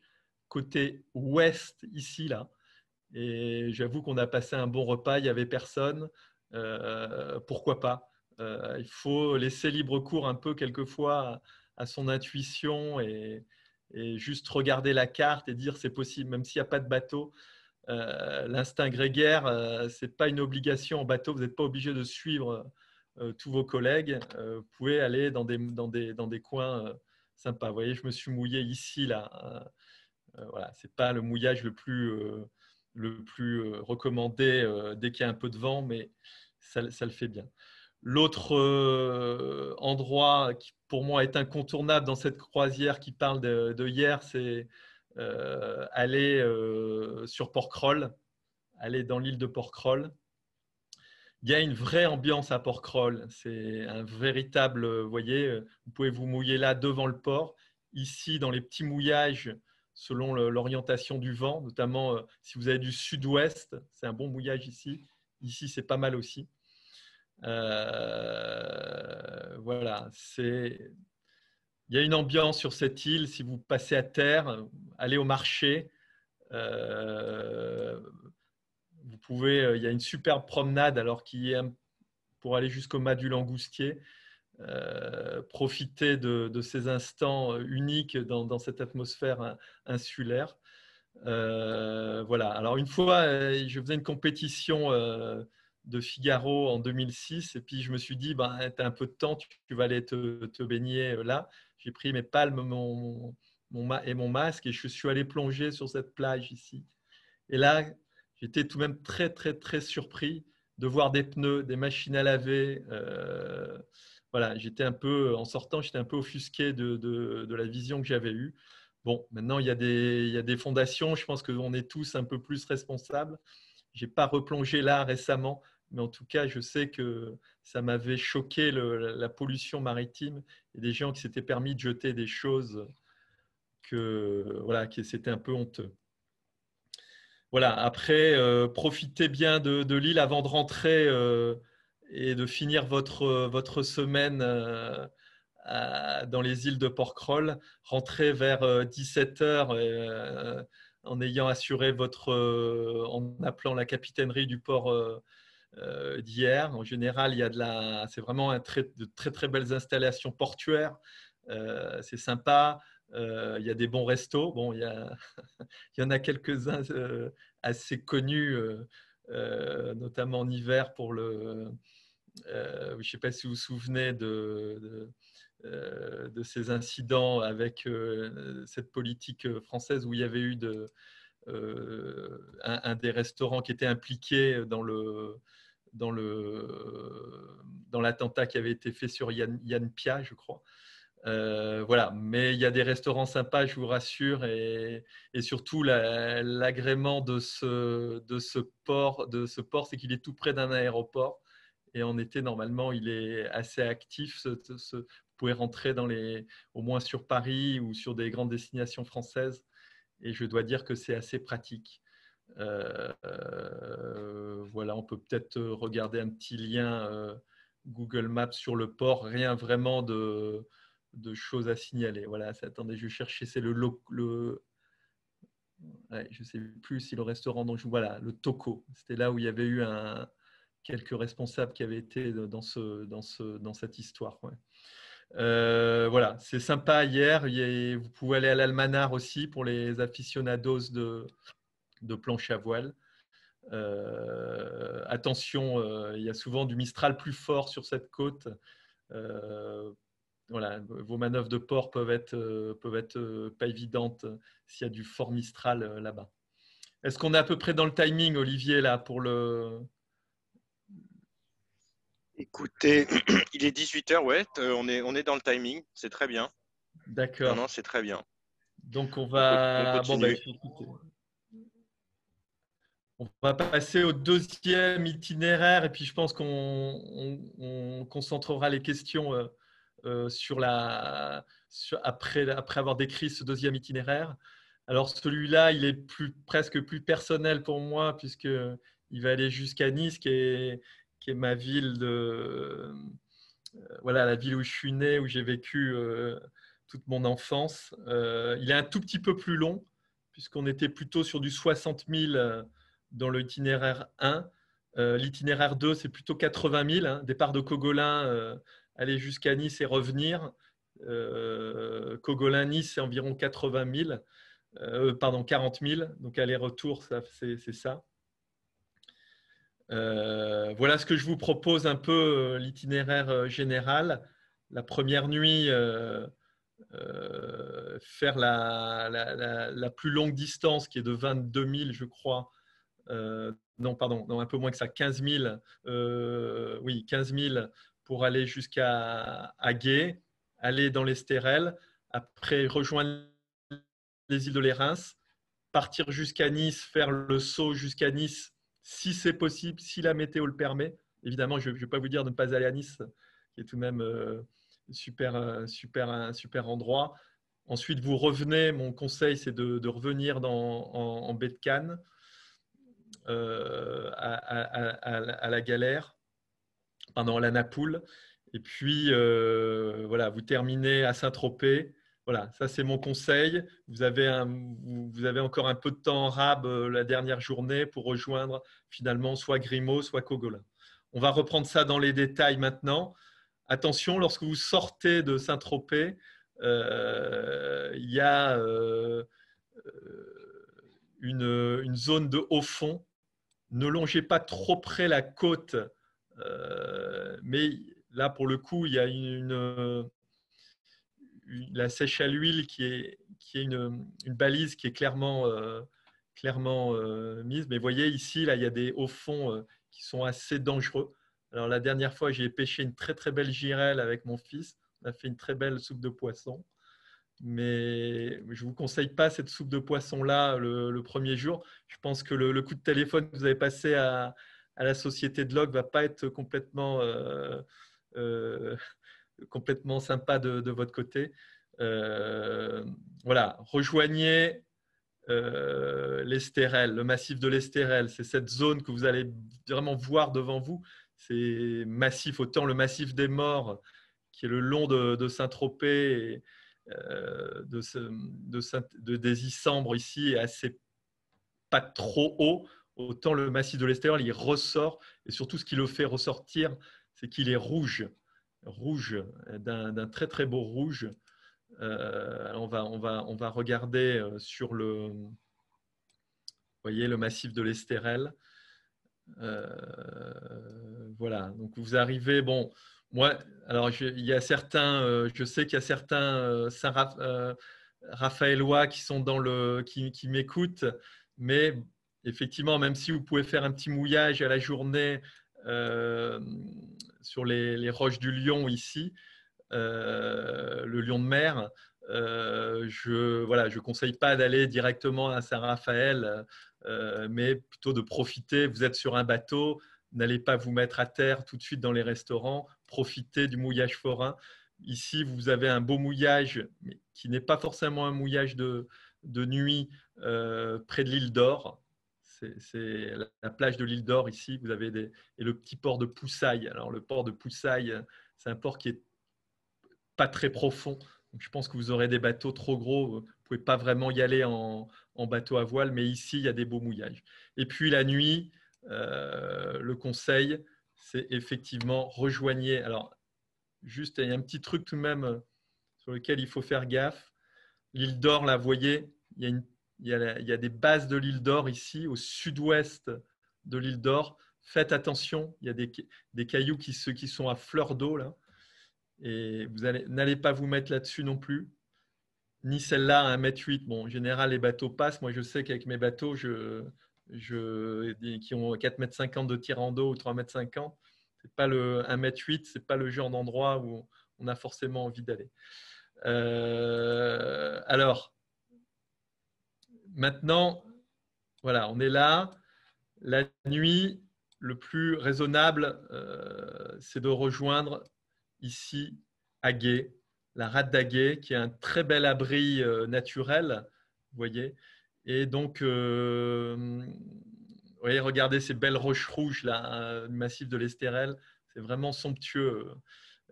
côté ouest, ici, là. Et j'avoue qu'on a passé un bon repas, il n'y avait personne. Pourquoi pas? Il faut laisser libre cours un peu quelquefois à son intuition et juste regarder la carte et dire c'est possible, même s'il n'y a pas de bateau. L'instinct grégaire, ce n'est pas une obligation en bateau, vous n'êtes pas obligé de suivre tous vos collègues. Vous pouvez aller dans des coins sympas. Vous voyez, je me suis mouillé ici, là. Voilà, ce n'est pas le mouillage le plus recommandé dès qu'il y a un peu de vent, mais ça le fait bien. L'autre endroit qui, pour moi, est incontournable dans cette croisière qui parle de hier, c'est aller sur Porquerolles, aller dans l'île de Porquerolles. Il y a une vraie ambiance à Porquerolles. C'est un véritable, vous voyez, vous pouvez vous mouiller là devant le port. Ici, dans les petits mouillages, selon l'orientation du vent, notamment si vous avez du sud-ouest, c'est un bon mouillage ici. Ici, c'est pas mal aussi. Voilà, il y a une ambiance sur cette île. Si vous passez à terre, allez au marché. Vous pouvez, il y a une superbe promenade alors qui est pour aller jusqu'au mât du Langoustier. Profiter de ces instants uniques dans cette atmosphère insulaire. Voilà. Alors une fois, je faisais une compétition de Figaro en 2006 et puis je me suis dit, ben, tu as un peu de temps, tu vas aller te baigner là. J'ai pris mes palmes et mon masque et je suis allé plonger sur cette plage ici. Et là, j'étais tout de même très, très, très surpris de voir des pneus, des machines à laver. Voilà, en sortant, j'étais un peu offusqué de la vision que j'avais eue. Bon, maintenant, il y a des fondations. Je pense qu'on est tous un peu plus responsables. Je n'ai pas replongé là récemment, mais en tout cas, je sais que ça m'avait choqué la pollution maritime et des gens qui s'étaient permis de jeter des choses qui c'était un peu honteux. Voilà, après, profitez bien de l'île avant de rentrer et de finir votre semaine dans les îles de Porquerolles. Rentrez vers 17 heures en ayant assuré en appelant la capitainerie du port d'hier. En général, c'est vraiment de très très belles installations portuaires. C'est sympa. Il y a des bons restos. Bon, il y en a quelques-uns assez connus, notamment en hiver je ne sais pas si vous vous souvenez de ces incidents avec cette politique française où il y avait eu un des restaurants qui était impliqué dans l'attentat qui avait été fait sur Yann Pia, je crois. Voilà, mais il y a des restaurants sympas, je vous rassure, et surtout l'agrément de ce port, c'est qu'il est tout près d'un aéroport. Et en été, normalement, il est assez actif. Vous pouvez rentrer au moins sur Paris ou sur des grandes destinations françaises. Et je dois dire que c'est assez pratique. Voilà, on peut peut-être regarder un petit lien Google Maps sur le port. Rien vraiment de choses à signaler. Voilà, attendez, je vais chercher. C'est ouais, je ne sais plus si le restaurant dont voilà, le Toco. C'était là où il y avait eu quelques responsables qui avaient été dans cette histoire. Ouais. Voilà, c'est sympa hier. Vous pouvez aller à l'Almanar aussi pour les aficionados de planche à voile. Attention, il y a souvent du Mistral plus fort sur cette côte. Voilà, vos manœuvres de port peuvent être pas évidentes s'il y a du fort Mistral là-bas. Est-ce qu'on est à peu près dans le timing, Olivier, là, pour le… Écoutez, il est 18h, ouais, on est dans le timing, c'est très bien. Non, D'accord. non, c'est très bien. Donc, on On va… Bon, continue. écoutez, on va passer au deuxième itinéraire et puis je pense qu'on concentrera les questions après avoir décrit ce deuxième itinéraire. Alors celui-là, il est presque plus personnel pour moi puisqu'il va aller jusqu'à Nice, qui est ma ville voilà, la ville où je suis né, où j'ai vécu toute mon enfance. Il est un tout petit peu plus long puisqu'on était plutôt sur du 60 000 dans l'itinéraire 1. L'itinéraire 2, c'est plutôt 80 000, hein, départ de Cogolin, aller jusqu'à Nice et revenir. Cogolin-Nice, c'est environ 80 000, pardon, 40 000. Donc aller-retour, c'est ça. Voilà ce que je vous propose un peu l'itinéraire général. La première nuit, faire la plus longue distance qui est de 22 000, je crois. Non, pardon, non, un peu moins que ça, 15 000, oui, 15 000 pour aller jusqu'à Gay, aller dans les Stérelles, après rejoindre les îles de Lérins, partir jusqu'à Nice, faire le saut jusqu'à Nice, si c'est possible, si la météo le permet. Évidemment, je ne vais pas vous dire de ne pas aller à Nice, qui est tout de même un super endroit. Ensuite, vous revenez. Mon conseil, c'est de revenir en baie de Cannes, à la Galère, pendant la Napoule. Et puis, voilà, vous terminez à Saint-Tropez. Voilà, ça c'est mon conseil. Vous avez encore un peu de temps en rab la dernière journée pour rejoindre finalement soit Grimaud, soit Cogolin. On va reprendre ça dans les détails maintenant. Attention, lorsque vous sortez de Saint-Tropez, il y a une zone de haut fond. Ne longez pas trop près la côte, mais là, pour le coup, il y a la sèche à l'huile qui est une balise qui est clairement mise. Mais vous voyez ici, là, il y a des hauts fonds qui sont assez dangereux. Alors, la dernière fois, j'ai pêché une très, très belle girelle avec mon fils. On a fait une très belle soupe de poisson. Mais je ne vous conseille pas cette soupe de poisson-là le premier jour. Je pense que le coup de téléphone que vous avez passé à la société de Log ne va pas être euh, complètement sympa de votre côté. Voilà, rejoignez l'Estérel, le massif de l'Estérel. C'est cette zone que vous allez vraiment voir devant vous. C'est massif, autant le massif des Morts qui est le long de Saint-Tropez et des Issambres ici est assez pas trop haut, autant le massif de l'Estérel il ressort, et surtout ce qui le fait ressortir, c'est qu'il est rouge, d'un très très beau rouge. On va regarder sur voyez, le massif de l'Estérel. Voilà, donc vous arrivez, bon, moi, alors il y a certains, je sais qu'il y a certains Saint-Raphaélois qui sont qui m'écoutent, mais effectivement, même si vous pouvez faire un petit mouillage à la journée sur les roches du Lion ici, le Lion de mer, je conseille pas d'aller directement à Saint-Raphaël, mais plutôt de profiter. Vous êtes sur un bateau, n'allez pas vous mettre à terre tout de suite dans les restaurants, profitez du mouillage forain. Ici, vous avez un beau mouillage, mais qui n'est pas forcément un mouillage de nuit près de l'île d'Or. C'est la plage de l'île d'Or ici. Vous avez et le petit port de Poussailles. Alors, le port de Poussailles, c'est un port qui est pas très profond. Donc, je pense que vous aurez des bateaux trop gros. Vous ne pouvez pas vraiment y aller en bateau à voile, mais ici, il y a des beaux mouillages. Et puis la nuit, le conseil, c'est effectivement rejoignez. Alors, juste, il y a un petit truc tout de même sur lequel il faut faire gaffe. L'île d'Or, là, vous voyez, il y a des bases de l'île d'Or ici, au sud-ouest de l'île d'Or. Faites attention, il y a des cailloux qui sont à fleur d'eau, là. Et vous n'allez pas vous mettre là-dessus non plus, ni celle-là à 1,8 m. Bon, en général, les bateaux passent. Moi, je sais qu'avec mes bateaux qui ont 4,50 m de tirant d'eau ou 3,50 m, c'est pas le 1,8 m, c'est pas le genre d'endroit où on a forcément envie d'aller. Alors, maintenant, voilà, on est là. La nuit, le plus raisonnable, c'est de rejoindre ici Aguet, la rade d'Aguet, qui est un très bel abri naturel, vous voyez. Et donc, vous voyez, regardez ces belles roches rouges là, du massif de l'Estérel, c'est vraiment somptueux.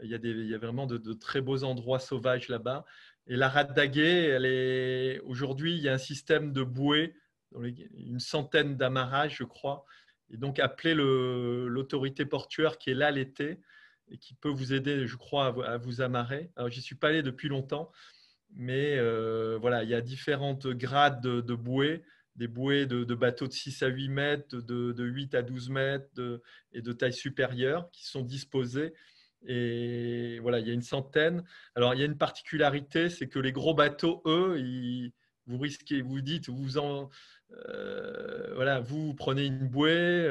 Il y a vraiment de très beaux endroits sauvages là-bas. Et la rade d'Aguet, aujourd'hui, il y a un système de bouées, une centaine d'amarrages, je crois. Et donc, appelez l'autorité portuaire qui est là l'été et qui peut vous aider, je crois, à vous amarrer. Alors, j'y suis pas allé depuis longtemps, mais voilà, il y a différentes grades de bouées, des bouées de bateaux de 6 à 8 mètres, de 8 à 12 mètres et de taille supérieure qui sont disposées. Et voilà, il y a une centaine. Alors, il y a une particularité, c'est que les gros bateaux, eux, vous risquez, vous dites, voilà, vous prenez une bouée,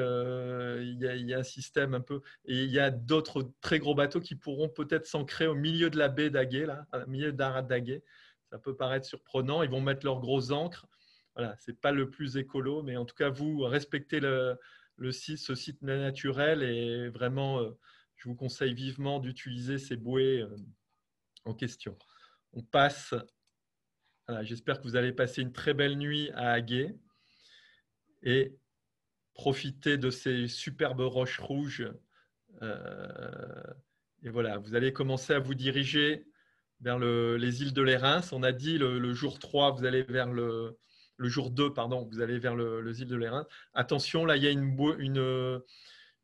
il y a un système un peu, et il y a d'autres très gros bateaux qui pourront peut-être s'ancrer au milieu de la baie d'Aguet, là, au milieu d'Arad d'Aguet. Ça peut paraître surprenant. Ils vont mettre leurs gros ancres. Voilà, c'est pas le plus écolo, mais en tout cas, vous respectez ce site naturel et vraiment, je vous conseille vivement d'utiliser ces bouées en question. On passe. Voilà, j'espère que vous allez passer une très belle nuit à Aguet et profiter de ces superbes roches rouges. Et voilà, vous allez commencer à vous diriger vers les îles de l'Érins. On a dit le jour 3, vous allez vers le jour 2, pardon, vous allez vers les îles de l'Érins. Attention, là, il y a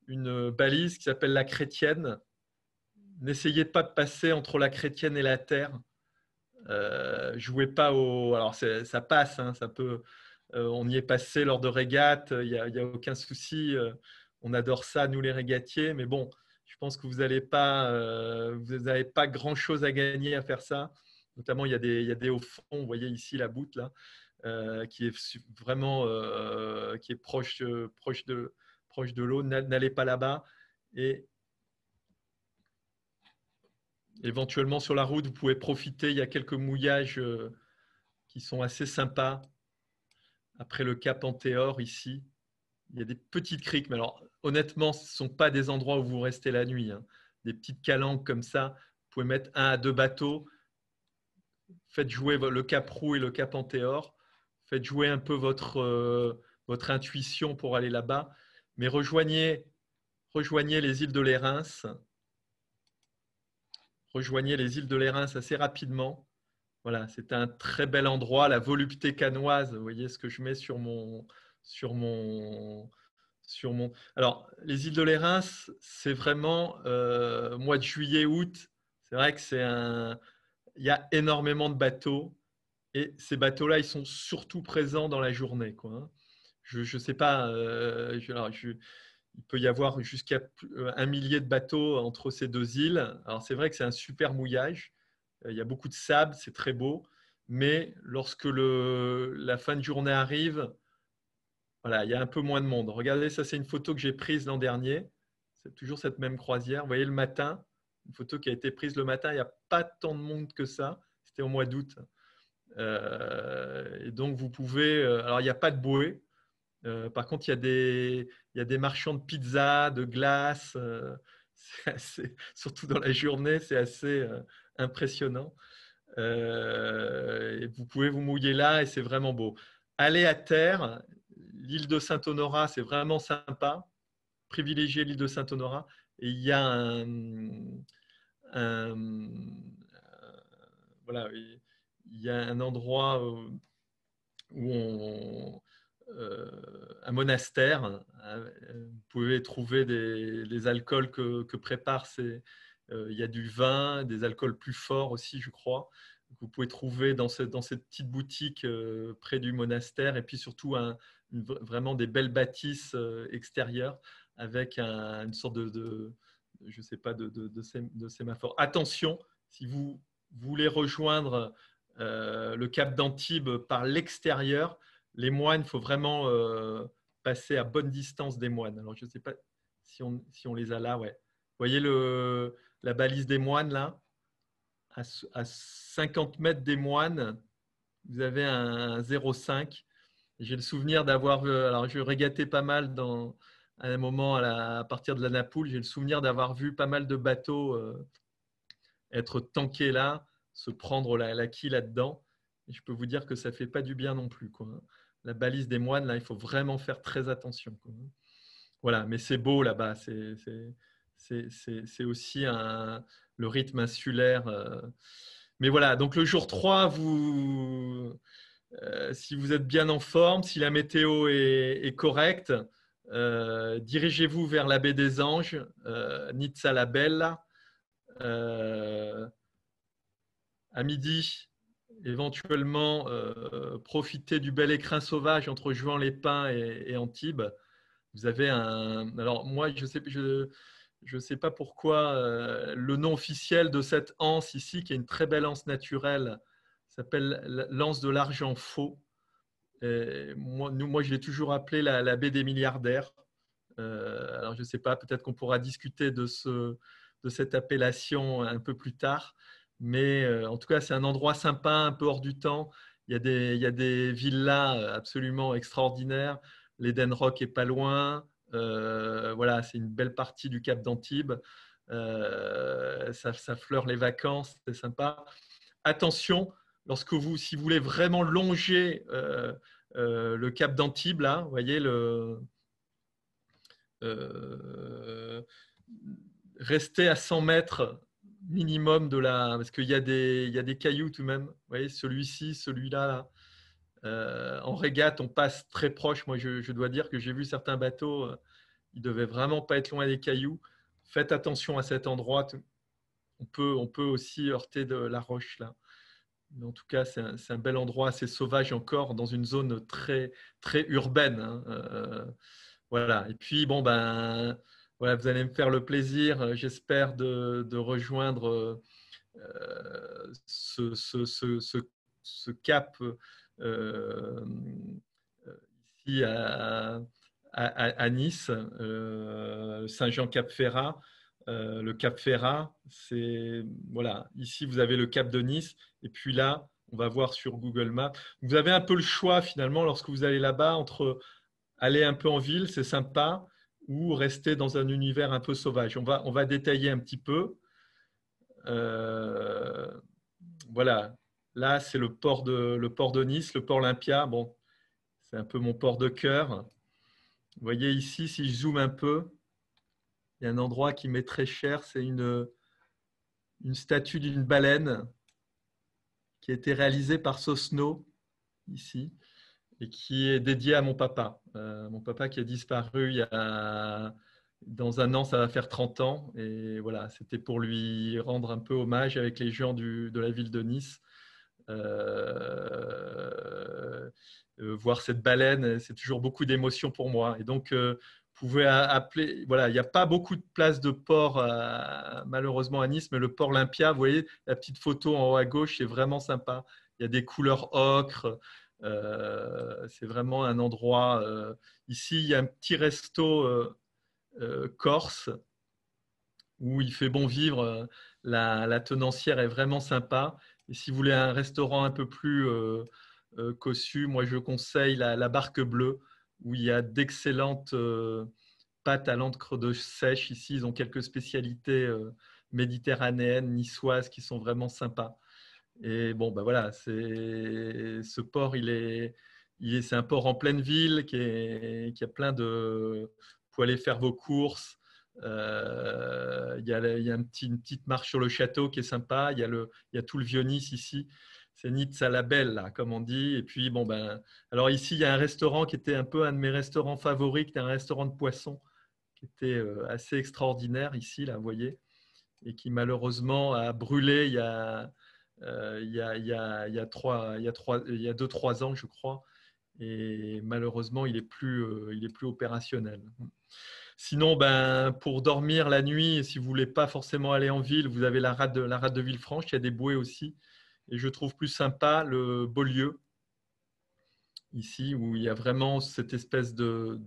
une balise qui s'appelle la Chrétienne. N'essayez pas de passer entre la Chrétienne et la terre. Jouez pas au. Alors, ça passe, hein, ça peut. On y est passé lors de régates, il n'y a aucun souci. On adore ça, nous les régatiers, mais bon, je pense que vous n'avez pas grand-chose à gagner à faire ça. Notamment, il y a des hauts fonds, vous voyez ici la boute, là, qui est vraiment qui est proche de l'eau. N'allez pas là-bas. Et éventuellement, sur la route, vous pouvez profiter. Il y a quelques mouillages qui sont assez sympas après le cap Antéor ici. il y a des petites criques, mais alors honnêtement, ce ne sont pas des endroits où vous restez la nuit, hein. Des petites calanques comme ça, vous pouvez mettre 1 à 2 bateaux, faites jouer le Cap Roux et le Cap Antéor, faites jouer un peu votre intuition pour aller là-bas, mais rejoignez les îles de Lérins, assez rapidement. Voilà, c'est un très bel endroit, la volupté canoise. Vous voyez ce que je mets sur mon. Alors, les îles de Lérins, c'est vraiment mois de juillet, août. C'est vrai que il y a énormément de bateaux et ces bateaux-là, ils sont surtout présents dans la journée, quoi, hein. Je ne sais pas, il peut y avoir jusqu'à 1 millier de bateaux entre ces deux îles. Alors, c'est vrai que c'est un super mouillage. Il y a beaucoup de sable, c'est très beau. Mais lorsque la fin de journée arrive, voilà, il y a un peu moins de monde. Regardez, ça, c'est une photo que j'ai prise l'an dernier. C'est toujours cette même croisière. Vous voyez le matin, une photo qui a été prise le matin. Il n'y a pas tant de monde que ça. C'était au mois d'août. Et donc, vous pouvez. Alors, il n'y a pas de bouée. Par contre, il y a des marchands de pizza, de glace. Surtout dans la journée, c'est assez impressionnant. Et vous pouvez vous mouiller là et c'est vraiment beau. Allez à terre, l'île de Saint-Honorat, c'est vraiment sympa. Privilégiez l'île de Saint-Honorat. Et il y a voilà, il y a un endroit où un monastère. Vous pouvez trouver les alcools que préparent il y a du vin, des alcools plus forts aussi, je crois. Vous pouvez trouver dans cette petite boutique près du monastère et puis surtout vraiment des belles bâtisses extérieures avec une sorte je sais pas, de sémaphore. Attention, si vous voulez rejoindre le cap d'Antibes par l'extérieur, les moines, il faut vraiment passer à bonne distance des moines. Alors, je ne sais pas si on les a là. Ouais. Vous voyez la balise des moines là, à 50 mètres des moines, vous avez un 0,5. J'ai le souvenir d'avoir, alors je régatais pas mal à un moment à partir de la Napoule, j'ai le souvenir d'avoir vu pas mal de bateaux être tankés là, se prendre la quille là-dedans. Et je peux vous dire que ça ne fait pas du bien non plus, quoi. La balise des moines, là, il faut vraiment faire très attention, quoi. Voilà, mais c'est beau là-bas. C'est aussi le rythme insulaire. Mais voilà, donc le jour 3, si vous êtes bien en forme, si la météo est correcte, dirigez-vous vers la baie des Anges, Nizza la Bella. À midi, éventuellement profiter du bel écrin sauvage entre Juan-les-Pins et Antibes. Vous avez alors moi, je sais pas pourquoi le nom officiel de cette anse ici, qui est une très belle anse naturelle, s'appelle l'anse de l'argent faux. Et moi, je l'ai toujours appelée la baie des milliardaires. Alors, je ne sais pas, peut-être qu'on pourra discuter de cette appellation un peu plus tard. Mais en tout cas, c'est un endroit sympa, un peu hors du temps. Il y a des villas absolument extraordinaires. L'Eden Rock est pas loin. Voilà, c'est une belle partie du Cap d'Antibes. Ça fleure les vacances, c'est sympa. Attention, si vous voulez vraiment longer le Cap d'Antibes, là, vous voyez euh, rester à 100 mètres minimum parce qu'il il y a des cailloux tout de même. Vous voyez, celui-ci, celui-là, là. En régate, on passe très proche. Moi, je dois dire que j'ai vu certains bateaux, ils ne devaient vraiment pas être loin des cailloux. Faites attention à cet endroit. On peut aussi heurter de la roche là. Mais en tout cas, c'est un bel endroit, assez sauvage encore, dans une zone très, très urbaine, hein. Voilà. Et puis, bon, ben, voilà, vous allez me faire le plaisir, j'espère, de rejoindre ce cap euh, ici à Nice, Saint-Jean-Cap-Ferrat. Le Cap Ferrat, voilà, ici vous avez le Cap de Nice, et puis là, on va voir sur Google Maps. Vous avez un peu le choix finalement lorsque vous allez là-bas entre aller un peu en ville, c'est sympa, ou rester dans un univers un peu sauvage. On va détailler un petit peu. Euh, voilà, là c'est le port de Nice, le port Olympia. Bon, c'est un peu mon port de cœur. Vous voyez ici, si je zoome un peu, il y a un endroit qui m'est très cher, c'est une statue d'une baleine qui a été réalisée par Sosno, ici, et qui est dédiée à mon papa qui a disparu il y a, dans un an, ça va faire 30 ans. Et voilà, c'était pour lui rendre un peu hommage avec les gens de la ville de Nice. Voir cette baleine, c'est toujours beaucoup d'émotions pour moi. Et donc, vous pouvez appeler, voilà, il n'y a pas beaucoup de places de port malheureusement à Nice, mais le port Olympia, vous voyez la petite photo en haut à gauche, c'est vraiment sympa. Il y a des couleurs ocre, c'est vraiment un endroit. Ici, il y a un petit resto corse où il fait bon vivre. La tenancière est vraiment sympa. Et si vous voulez un restaurant un peu plus cossu, moi je conseille la Barque Bleue, où il y a d'excellentes pâtes à l'encre de sèche. Ici, ils ont quelques spécialités méditerranéennes, niçoises, qui sont vraiment sympas. Et bon, ben voilà, ce port, c'est un port en pleine ville qui a plein de. Vous pouvez aller faire vos courses. Il y a une petite marche sur le château qui est sympa. Il y a tout le Vieux-Nice ici. C'est Nizza la Belle, là, comme on dit. Et puis, bon, ben, alors ici, il y a un restaurant qui était un peu un de mes restaurants favoris, qui était un restaurant de poisson, qui était assez extraordinaire ici, là, vous voyez, et qui malheureusement a brûlé il y a 2-3 ans, je crois. Et malheureusement, il est plus opérationnel. Sinon, ben, pour dormir la nuit, si vous voulez pas forcément aller en ville, vous avez la rade de Villefranche. Il y a des bouées aussi. Et je trouve plus sympa le Beaulieu, ici, où il y a vraiment cette espèce de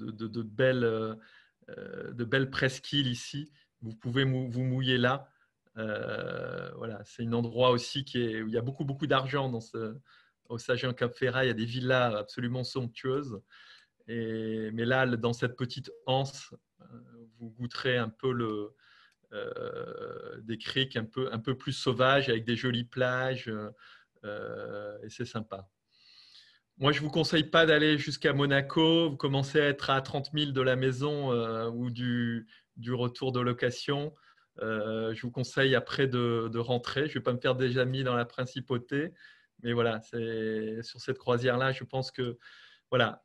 belle presqu'île ici. Vous pouvez vous mouiller là. Voilà, c'est un endroit aussi où il y a beaucoup, beaucoup d'argent au Sagin Cap Ferrat. Il y a des villas absolument somptueuses. Mais là, dans cette petite anse, vous goûterez un peu des criques un peu plus sauvages avec des jolies plages. Et c'est sympa. Moi, je ne vous conseille pas d'aller jusqu'à Monaco. Vous commencez à être à 30 000 de la maison ou du retour de location. Je vous conseille après de rentrer. Je ne vais pas me faire des amis dans la principauté. Mais voilà, sur cette croisière-là, je pense que voilà,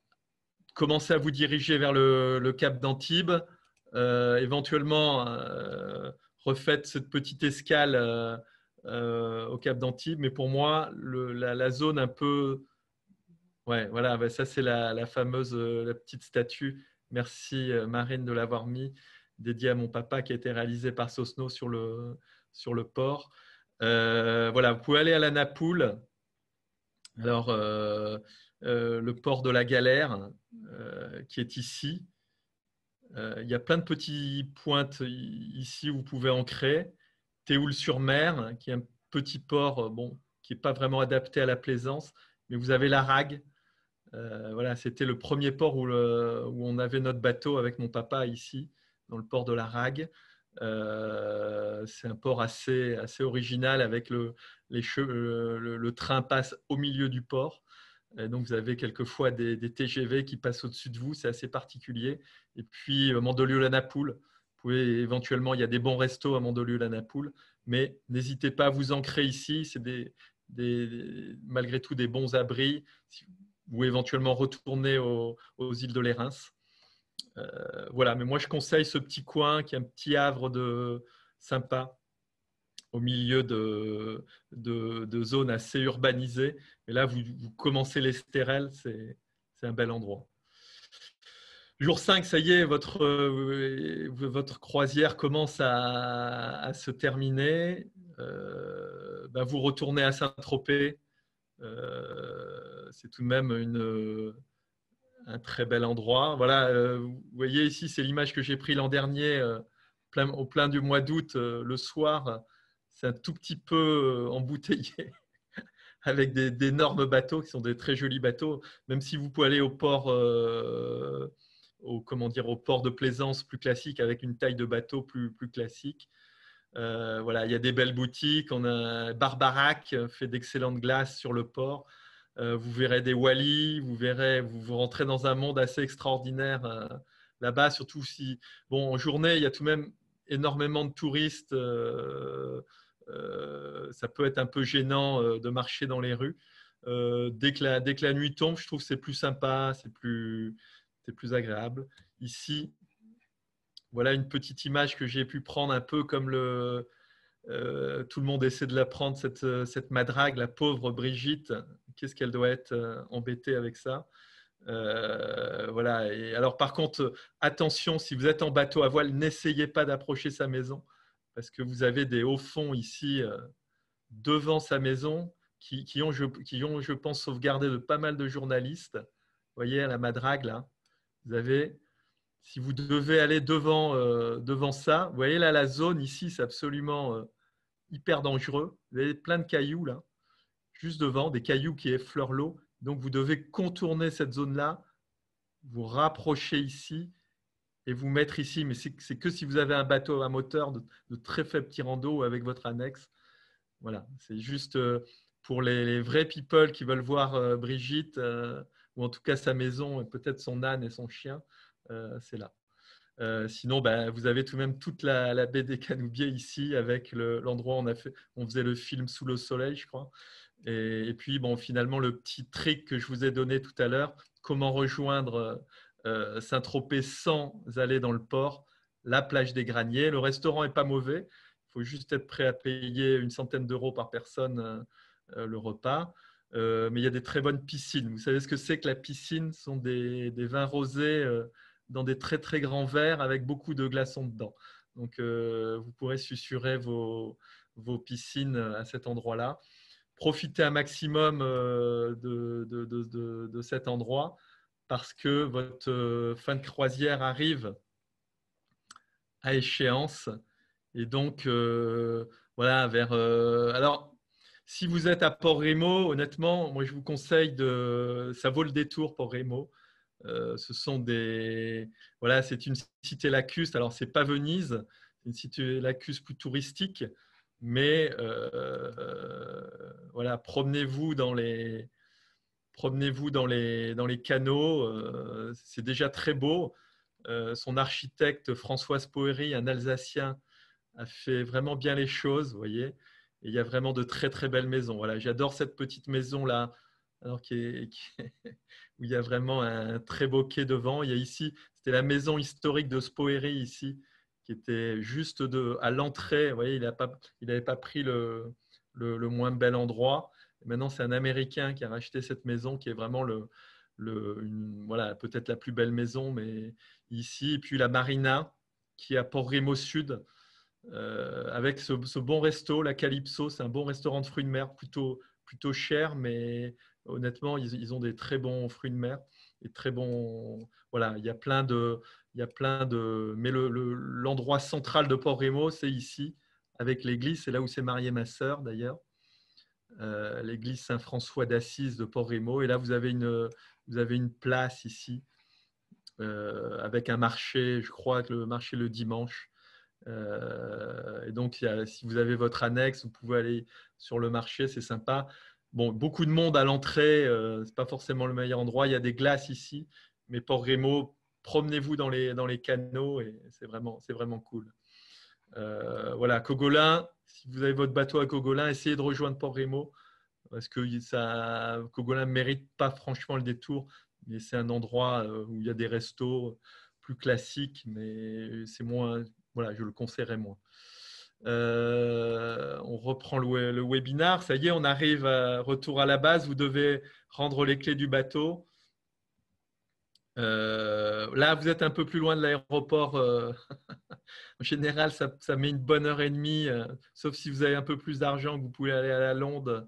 commencez à vous diriger vers le cap d'Antibes. Éventuellement, refaites cette petite escale au cap d'Antibes. Mais pour moi, la zone un peu. Ouais, voilà, bah ça c'est la fameuse, la petite statue. Merci Marine de l'avoir mis, dédiée à mon papa, qui a été réalisée par Sosno sur le port. Voilà, vous pouvez aller à la Napoule. Alors, le port de la Galère, qui est ici. Il y a plein de petits pointes ici où vous pouvez ancrer. Théoul-sur-Mer, qui est un petit port bon, qui n'est pas vraiment adapté à la plaisance, mais vous avez la Rague. Voilà, c'était le premier port où on avait notre bateau avec mon papa ici, dans le port de la Rague. C'est un port assez original avec le train passe au milieu du port. Et donc, vous avez quelquefois des TGV qui passent au-dessus de vous. C'est assez particulier. Et puis, Mandelieu-la-Napoule. Vous pouvez éventuellement, il y a des bons restos à Mandelieu-la-Napoule. Mais n'hésitez pas à vous ancrer ici. C'est malgré tout des bons abris. Ou éventuellement retourner aux îles de Lérins. Voilà, mais moi je conseille ce petit coin qui est un petit havre sympa au milieu de zones assez urbanisées. Et là, vous commencez l'Estérel, c'est un bel endroit. Jour 5, ça y est, votre croisière commence à se terminer. Ben, vous retournez à Saint-Tropez. C'est tout de même un très bel endroit. Voilà, vous voyez ici, c'est l'image que j'ai prise l'an dernier, au plein du mois d'août, le soir. C'est un tout petit peu embouteillé avec d'énormes bateaux qui sont des très jolis bateaux. Même si vous pouvez aller au port, comment dire, au port de plaisance plus classique avec une taille de bateau plus classique. Voilà, il y a des belles boutiques. On a Barbarac fait d'excellentes glaces sur le port. Vous verrez des Wally, vous rentrez dans un monde assez extraordinaire là-bas, surtout si, bon, en journée, il y a tout de même énormément de touristes. Ça peut être un peu gênant de marcher dans les rues. Dès que la nuit tombe, je trouve que c'est plus sympa, c'est plus agréable. Ici, voilà une petite image que j'ai pu prendre un peu comme tout le monde essaie de la prendre, cette madrague, la pauvre Brigitte. Qu'est-ce qu'elle doit être embêtée avec ça. Voilà. Et alors, par contre, attention, si vous êtes en bateau à voile, n'essayez pas d'approcher sa maison parce que vous avez des hauts fonds ici devant sa maison qui ont, je pense, sauvegardé de pas mal de journalistes. Vous voyez, à la madrague, là, vous avez, si vous devez aller devant ça, vous voyez là, la zone ici, c'est absolument hyper dangereux. Vous avez plein de cailloux là, juste devant, des cailloux qui effleurent l'eau. Donc, vous devez contourner cette zone-là, vous rapprocher ici et vous mettre ici. Mais c'est que si vous avez un bateau à moteur de très faible tirant d'eau avec votre annexe. Voilà, c'est juste pour les vrais people qui veulent voir Brigitte, ou en tout cas sa maison, et peut-être son âne et son chien, c'est là. Sinon, ben, vous avez tout de même toute la baie des Caloubiers ici, avec l'endroit où on faisait le film Sous le soleil, je crois. Et puis, bon, finalement, le petit trick que je vous ai donné tout à l'heure, comment rejoindre Saint-Tropez sans aller dans le port, la plage des Graniers. Le restaurant n'est pas mauvais. Il faut juste être prêt à payer une centaine d'euros par personne le repas. Mais il y a des très bonnes piscines. Vous savez ce que c'est que la piscine? Ce sont des vins rosés dans des très très grands verres avec beaucoup de glaçons dedans. Donc, vous pourrez susurrer vos piscines à cet endroit-là. Profitez un maximum de cet endroit parce que votre fin de croisière arrive à échéance. Et donc, voilà, alors, si vous êtes à Port-Rémo, honnêtement, moi, je vous conseille ça vaut le détour, Port-Rémo. Ce sont voilà, c'est une cité lacustre. Alors, c'est pas Venise, c'est une cité lacustre plus touristique, mais voilà, promenez-vous dans les canaux. C'est déjà très beau. Son architecte François Spoeri, un Alsacien, a fait vraiment bien les choses, vous voyez. Et il y a vraiment de très très belles maisons. Voilà, j'adore cette petite maison là, alors où il y a vraiment un très beau quai devant. Il y a ici, c'était la maison historique de Spoeri ici, qui était juste à l'entrée. Vous voyez, il n'avait pas pris le moins bel endroit. Et maintenant, c'est un Américain qui a racheté cette maison, qui est vraiment voilà, peut-être la plus belle maison, mais ici. Et puis la marina, qui est à Port-Rémo Sud, avec ce bon resto, la Calypso. C'est un bon restaurant de fruits de mer, plutôt cher, mais honnêtement, ils ont des très bons fruits de mer et très bons. Voilà, il y a plein de. Mais l'endroit central de Port-Rémo, c'est ici, avec l'église. C'est là où s'est mariée ma sœur, d'ailleurs. L'église Saint-François d'Assise de Port-Rémo. Et là, vous avez une place ici, avec un marché, je crois que le marché le dimanche. Et donc, si vous avez votre annexe, vous pouvez aller sur le marché, c'est sympa. Bon, beaucoup de monde à l'entrée, ce n'est pas forcément le meilleur endroit. Il y a des glaces ici, mais Port-Rémo, promenez-vous dans les canaux et c'est vraiment cool. Voilà, Cogolin, si vous avez votre bateau à Cogolin, essayez de rejoindre Port-Rémo parce que Cogolin ne mérite pas franchement le détour, mais c'est un endroit où il y a des restos plus classiques, mais c'est moins, voilà, je le conseillerais moins. On reprend le webinar. Ça y est, on arrive retour à la base. Vous devez rendre les clés du bateau. Là, vous êtes un peu plus loin de l'aéroport. En général, ça met une bonne heure et demie, sauf si vous avez un peu plus d'argent, que vous pouvez aller à la Londe,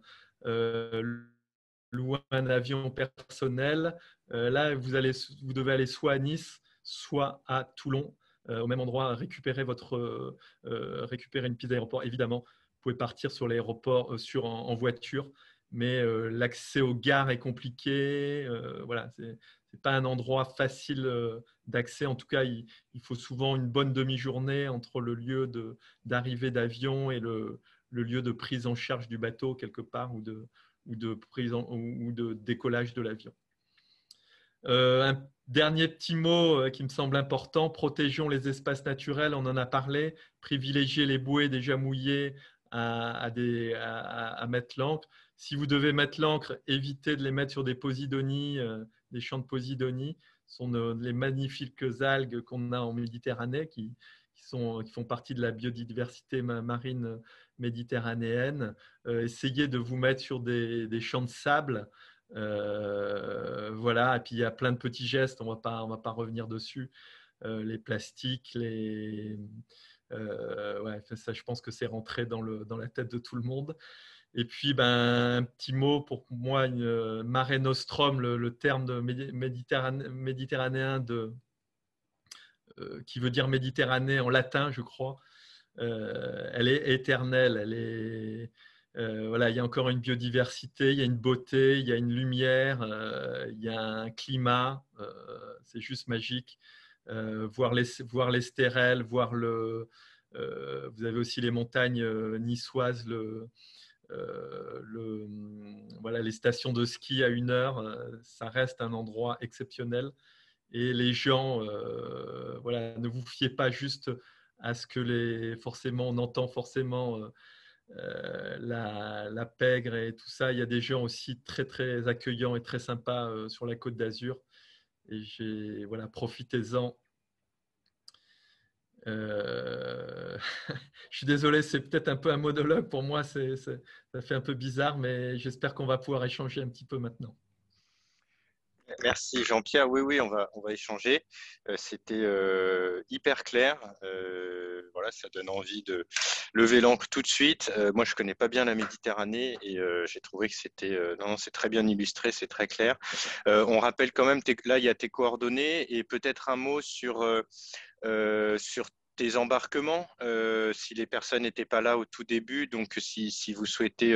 louer un avion personnel. Là, vous devez aller soit à Nice, soit à Toulon, au même endroit, récupérer une piste d'aéroport. Évidemment, vous pouvez partir sur l'aéroport en voiture, mais l'accès aux gares est compliqué. Voilà, c'est pas un endroit facile d'accès. En tout cas, il faut souvent une bonne demi-journée entre le lieu d'arrivée d'avion et le lieu de prise en charge du bateau quelque part ou de décollage de l'avion. Un dernier petit mot qui me semble important, protégeons les espaces naturels, on en a parlé, privilégiez les bouées déjà mouillées à mettre l'ancre. Si vous devez mettre l'ancre, évitez de les mettre sur des posidonies, des champs de posidonies. Ce sont les magnifiques algues qu'on a en Méditerranée qui font partie de la biodiversité marine méditerranéenne. Essayez de vous mettre sur des champs de sable. Voilà, et puis il y a plein de petits gestes, on va pas revenir dessus. Les plastiques, ouais, ça, je pense que c'est rentré dans la tête de tout le monde. Et puis, un petit mot pour moi, Mare Nostrum, le terme de méditerranéen qui veut dire Méditerranée en latin, je crois. Elle est éternelle, voilà, il y a encore une biodiversité, il y a une beauté, il y a une lumière, il y a un climat, c'est juste magique. Voir les stérels, vous avez aussi les montagnes niçoises, voilà, les stations de ski à 1 heure, ça reste un endroit exceptionnel. Et les gens, voilà, ne vous fiez pas juste à ce que forcément, on entend forcément la pègre et tout ça. Il y a des gens aussi très, très accueillants et très sympas sur la Côte d'Azur. Et voilà, profitez-en. Je suis désolé, c'est peut-être un peu un monologue. Pour moi, ça fait un peu bizarre, mais j'espère qu'on va pouvoir échanger un petit peu maintenant. Merci Jean-Pierre. Oui, oui, on va échanger. C'était hyper clair. Voilà, ça donne envie de lever l'ancre tout de suite. Moi, je connais pas bien la Méditerranée et j'ai trouvé que c'était non, c'est très bien illustré, c'est très clair. On rappelle quand même, là, il y a tes coordonnées et peut-être un mot sur tes embarquements, si les personnes n'étaient pas là au tout début, donc si vous souhaitez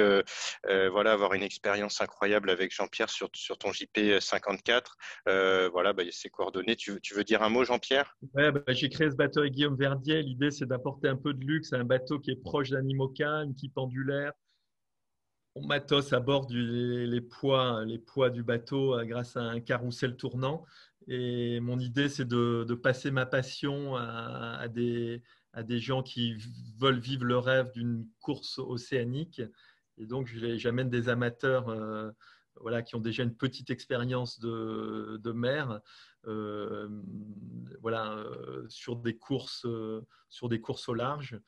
voilà, avoir une expérience incroyable avec Jean-Pierre sur ton JP 54, voilà, il y a ses coordonnées. Tu veux dire un mot, Jean-Pierre? Ouais, j'ai créé ce bateau avec Guillaume Verdier. L'idée, c'est d'apporter un peu de luxe à un bateau qui est proche d'un IMOCA, une qui pendulaire. On matos à bord les poids du bateau grâce à un carrousel tournant. Et mon idée, c'est de passer ma passion à des gens qui veulent vivre le rêve d'une course océanique. Et donc, j'amène des amateurs voilà, qui ont déjà une petite expérience de mer voilà, sur des courses au large.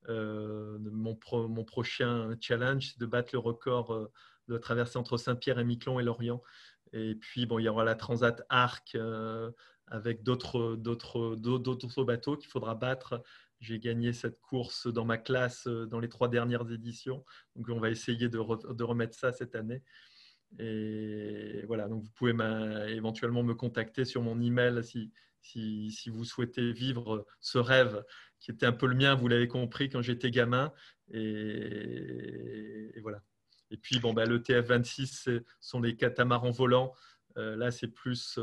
Mon prochain challenge, c'est de battre le record de traverser entre Saint-Pierre et Miquelon et Lorient. Et puis, bon, il y aura la Transat Arc avec d'autres bateaux qu'il faudra battre. J'ai gagné cette course dans ma classe dans les 3 dernières éditions. Donc, on va essayer de remettre ça cette année. Et voilà, donc vous pouvez éventuellement me contacter sur mon email si vous souhaitez vivre ce rêve qui était un peu le mien, vous l'avez compris, quand j'étais gamin. Et voilà. Et puis, bon, le TF26, ce sont les catamarans volants. Là, c'est plus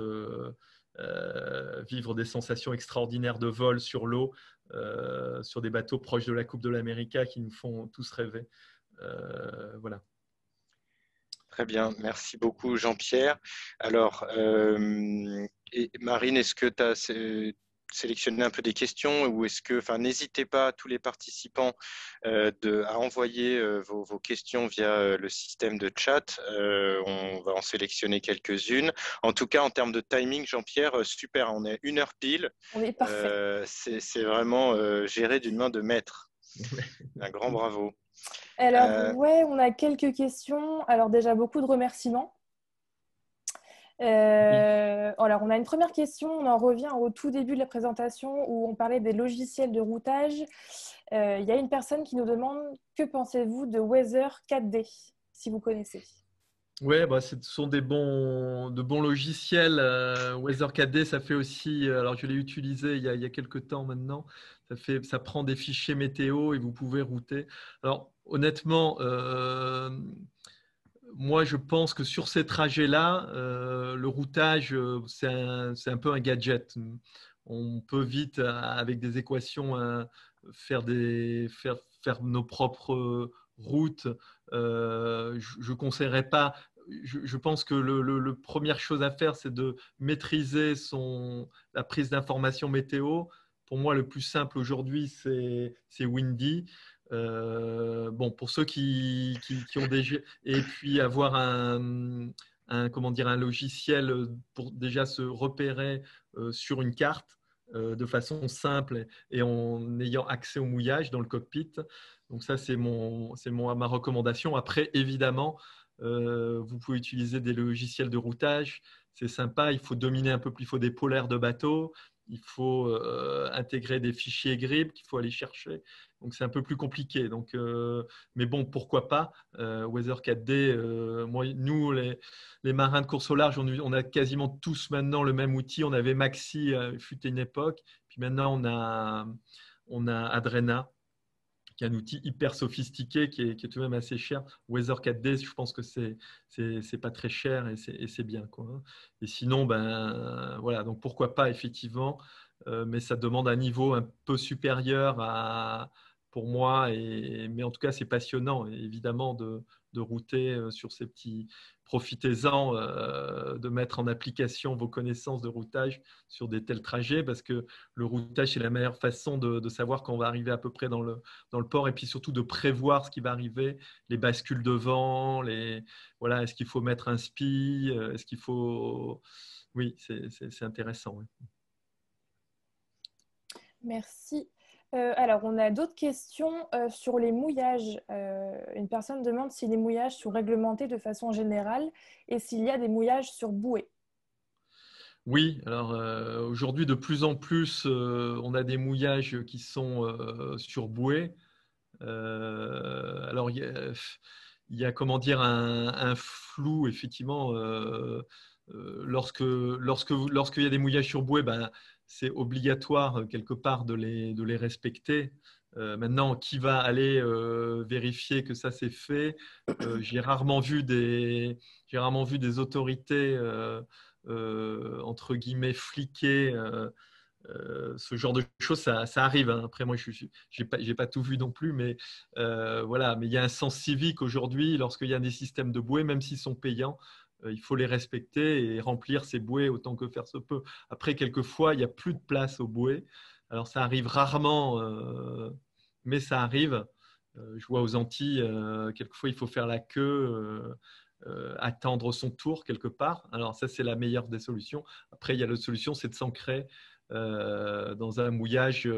vivre des sensations extraordinaires de vol sur l'eau, sur des bateaux proches de la Coupe de l'Amérique qui nous font tous rêver. Voilà. Très bien, merci beaucoup Jean-Pierre. Alors, Marine, est-ce que tu as sélectionné un peu des questions ou enfin, n'hésitez pas tous les participants à envoyer vos questions via le système de chat. On va en sélectionner quelques-unes. En tout cas, en termes de timing, Jean-Pierre, super, on est 1 heure pile. On est parfait. C'est vraiment géré d'une main de maître. Un grand bravo. Alors, ouais, on a quelques questions. Alors, déjà, beaucoup de remerciements. Alors, on a une première question. On en revient au tout début de la présentation où on parlait des logiciels de routage. Il y a une personne qui nous demande que pensez-vous de Weather 4D, si vous connaissez. Oui, ce sont de bons logiciels. Weather 4D, ça fait aussi, alors je l'ai utilisé il y a quelques temps maintenant, ça prend des fichiers météo et vous pouvez router. Alors honnêtement, moi, je pense que sur ces trajets-là, le routage, c'est un peu un gadget. On peut vite, avec des équations, faire nos propres routes. Je ne conseillerais pas. Je pense que la première chose à faire, c'est de maîtriser la prise d'information météo. Pour moi, le plus simple aujourd'hui, c'est Windy. Bon, pour ceux qui ont déjà… Et puis avoir comment dire, un logiciel pour déjà se repérer sur une carte de façon simple et en ayant accès au mouillage dans le cockpit. Donc ça, c'est ma recommandation. Après, évidemment, vous pouvez utiliser des logiciels de routage. C'est sympa. Il faut dominer un peu plus. Il faut des polaires de bateau. Il faut intégrer des fichiers GRIB qu'il faut aller chercher. Donc, c'est un peu plus compliqué. Donc, mais bon, pourquoi pas Weather 4D, nous, les marins de course au large, on a quasiment tous maintenant le même outil. On avait Maxi, fut une époque. Puis maintenant, on a Adrena, qui est un outil hyper sophistiqué, qui est tout de même assez cher. Weather 4D, je pense que c'est pas très cher et c'est bien, quoi. Et sinon, ben voilà, donc pourquoi pas effectivement, mais ça demande un niveau un peu supérieur pour moi. Mais en tout cas, c'est passionnant, évidemment, de router sur ces petits. Profitez-en de mettre en application vos connaissances de routage sur des tels trajets, parce que le routage, c'est la meilleure façon de savoir quand on va arriver à peu près dans le port, et puis surtout de prévoir ce qui va arriver, les bascules de vent, voilà, est-ce qu'il faut mettre un SPI, est-ce qu'il faut… Oui, c'est intéressant. Oui. Merci. Alors, on a d'autres questions sur les mouillages. Une personne demande si les mouillages sont réglementés de façon générale et s'il y a des mouillages sur bouée. Oui, alors aujourd'hui, de plus en plus, on a des mouillages qui sont sur bouée. Alors, il y a comment dire, un flou, effectivement. Lorsqu'il y a des mouillages sur bouée, ben, c'est obligatoire quelque part de les respecter. Maintenant, qui va aller vérifier que ça c'est fait? J'ai rarement vu des autorités entre guillemets fliquées. Ce genre de choses, ça arrive. Hein. Après, moi, je n'ai pas tout vu non plus, mais voilà. Mais il y a un sens civique aujourd'hui lorsqu'il y a des systèmes de bouées, même s'ils sont payants. Il faut les respecter et remplir ces bouées autant que faire se peut. Après, quelquefois, il n'y a plus de place aux bouées. Alors, ça arrive rarement, mais ça arrive. Je vois aux Antilles, quelquefois, il faut faire la queue, attendre son tour quelque part. Alors, ça, c'est la meilleure des solutions. Après, il y a l'autre solution, c'est de s'ancrer dans un mouillage.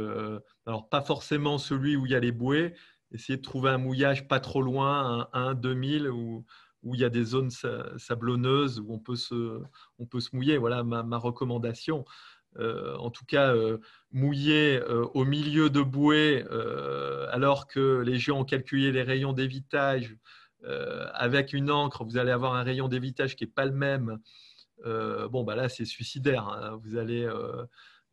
Alors, pas forcément celui où il y a les bouées. Essayer de trouver un mouillage pas trop loin, un 2000, où il y a des zones sablonneuses, où on peut se mouiller. Voilà ma recommandation. En tout cas, mouiller au milieu de bouées, alors que les gens ont calculé les rayons d'évitage, avec une encre, vous allez avoir un rayon d'évitage qui n'est pas le même. Bon, bah là, c'est suicidaire. Hein.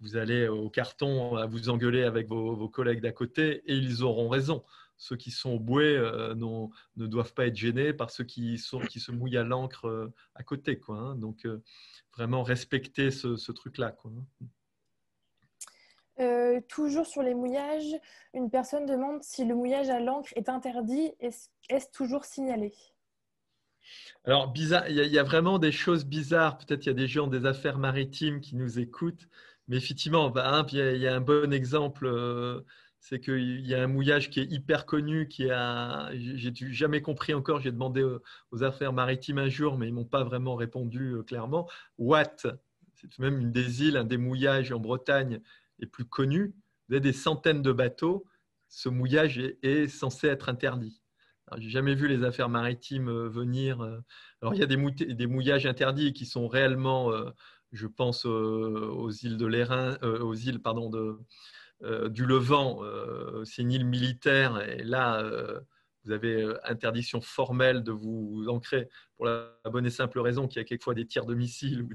Vous allez au carton à vous engueuler avec vos collègues d'à côté, et ils auront raison. Ceux qui sont au bouée ne doivent pas être gênés par ceux qui se mouillent à l'encre à côté, quoi, hein. Donc, vraiment respecter ce truc-là, quoi. Toujours sur les mouillages, une personne demande si le mouillage à l'encre est interdit. Est-ce toujours signalé? Alors, bizarre, il y a vraiment des choses bizarres. Peut-être il y a des gens des affaires maritimes qui nous écoutent. Mais effectivement, bah, il y a un bon exemple. C'est qu'il y a un mouillage qui est hyper connu, j'ai jamais compris encore. J'ai demandé aux affaires maritimes un jour, mais ils m'ont pas vraiment répondu clairement. Watt, c'est même une des îles, un des mouillages en Bretagne les plus connus. Vous avez des centaines de bateaux. Ce mouillage est censé être interdit. Je n'ai jamais vu les affaires maritimes venir. Alors, il y a des mouillages interdits qui sont réellement, je pense, aux îles de l'Airain, aux îles pardon, du Levant. C'est une île militaire et là, vous avez interdiction formelle de vous ancrer pour la bonne et simple raison qu'il y a quelquefois des tirs de missiles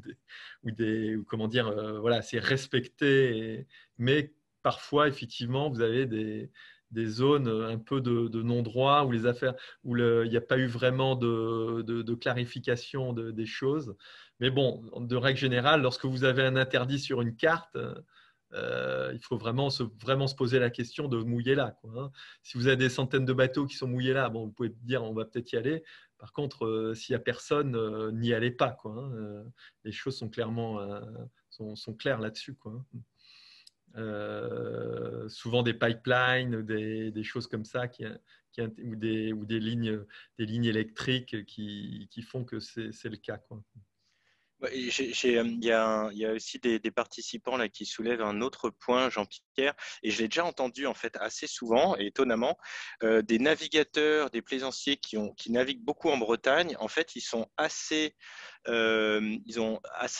ou comment dire, voilà, c'est respecté. Mais parfois, effectivement, vous avez des zones un peu de non-droit où il n'y a pas eu vraiment de clarification des choses. Mais bon, de règle générale, lorsque vous avez un interdit sur une carte, il faut vraiment se poser la question de mouiller là, quoi, hein. Si vous avez des centaines de bateaux qui sont mouillés là, bon, vous pouvez dire on va peut-être y aller. Par contre, s'il n'y a personne, n'y allez pas, quoi, hein. Les choses sont sont claires là-dessus, quoi, hein. Souvent des pipelines, des choses comme ça ou des lignes électriques qui font que c'est le cas, quoi. Il y a aussi des participants là qui soulèvent un autre point, Jean-Pierre, et je l'ai déjà entendu en fait assez souvent et étonnamment, des navigateurs, des plaisanciers qui naviguent beaucoup en Bretagne. En fait, ils ont assez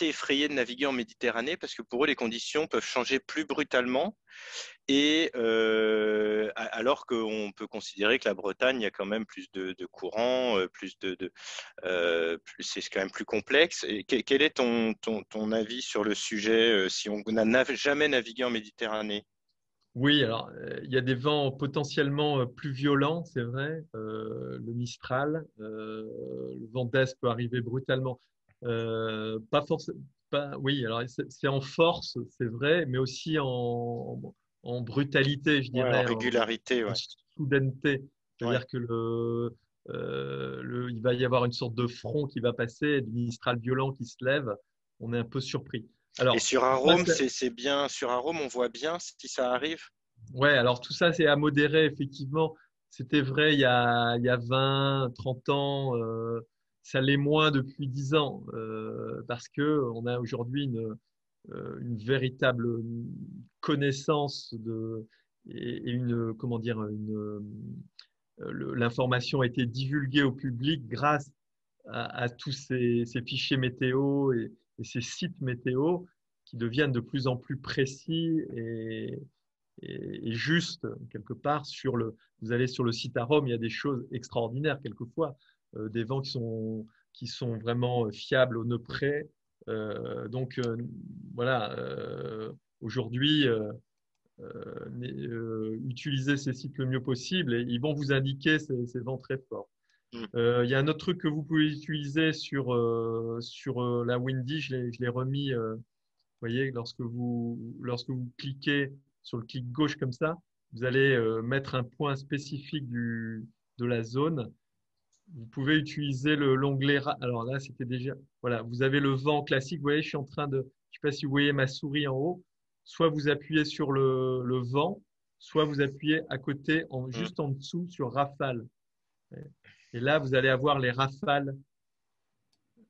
effrayé de naviguer en Méditerranée parce que pour eux, les conditions peuvent changer plus brutalement. Et alors qu'on peut considérer que la Bretagne, il y a quand même plus de courants, c'est quand même plus complexe. Et quel est ton avis sur le sujet si on n'a jamais navigué en Méditerranée? Oui, alors il y a des vents potentiellement plus violents, c'est vrai. Le Mistral, le vent d'est peut arriver brutalement. Pas forcément. Oui, alors c'est en force, c'est vrai, mais aussi en brutalité, je Ouais, en dirais, régularité, en ouais. soudaineté. Ouais. C'est-à-dire que il va y avoir une sorte de front qui va passer, du Mistral violent qui se lève. On est un peu surpris. Et Alors, sur ça, Arôme, c'est bien. Sur Arôme, on voit bien si ça arrive. ouais, alors tout ça, c'est à modérer, effectivement. C'était vrai il y a 20, 30 ans. Ça l'est moins depuis 10 ans parce qu'on a aujourd'hui une véritable connaissance et une, comment dire, l'information a été divulguée au public grâce à tous ces fichiers météo et ces sites météo qui deviennent de plus en plus précis et juste quelque part vous allez sur le site à Rome, il y a des choses extraordinaires quelquefois, des vents qui sont vraiment fiables au nœud près. Donc voilà, aujourd'hui, utilisez ces sites le mieux possible et ils vont vous indiquer ces vents très forts. Mm. Il y a un autre truc que vous pouvez utiliser sur la Windy, je l'ai remis. Vous voyez, lorsque vous cliquez sur le clic gauche comme ça, vous allez mettre un point spécifique de la zone. Vous pouvez utiliser l'onglet. Alors là, c'était déjà. Voilà, vous avez le vent classique. Vous voyez, je suis en train de. Je ne sais pas si vous voyez ma souris en haut. Soit vous appuyez sur le vent, soit vous appuyez à côté, Mm. juste en dessous, sur rafale. Et là, vous allez avoir les rafales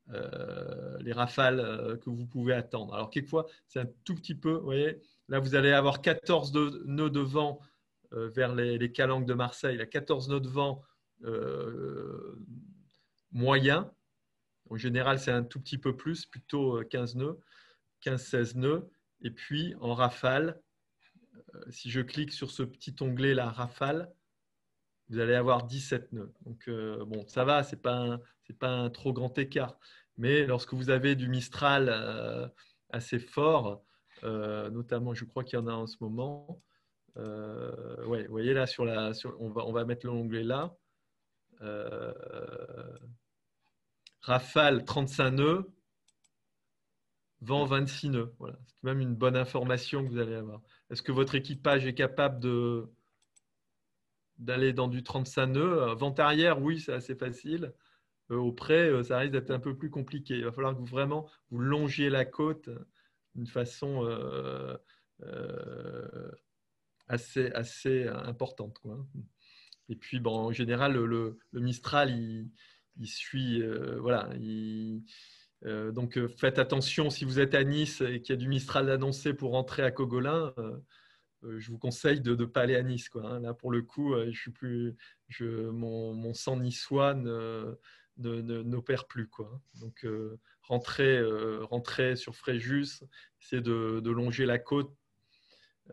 que vous pouvez attendre. Alors, quelquefois, c'est un tout petit peu, vous voyez, là, vous allez avoir 14 nœuds de vent vers les calanques de Marseille, là, 14 nœuds de vent moyens. En général, c'est un tout petit peu plus, plutôt 15 nœuds, 15-16 nœuds. Et puis, en rafale, si je clique sur ce petit onglet, la rafale, vous allez avoir 17 nœuds. Donc, bon, ça va, ce n'est pas un trop grand écart. Mais lorsque vous avez du Mistral assez fort, notamment, je crois qu'il y en a en ce moment, ouais, vous voyez là, on va mettre l'onglet là. Rafale 35 nœuds, vent 26 nœuds. Voilà. C'est même une bonne information que vous allez avoir. Est-ce que votre équipage est capable d'aller dans du 35 nœuds? Vent arrière, oui, c'est assez facile. Au près, ça risque d'être un peu plus compliqué. Il va falloir que vous longiez la côte d'une façon assez importante, quoi. Et puis, bon, en général, le Mistral, il suit. Voilà. Donc, faites attention si vous êtes à Nice et qu'il y a du Mistral annoncé pour rentrer à Cogolin. Je vous conseille de ne pas aller à Nice, quoi, hein. Là, pour le coup, mon sang niçois n'opère plus, quoi. Donc, rentrer sur Fréjus, c'est de longer la côte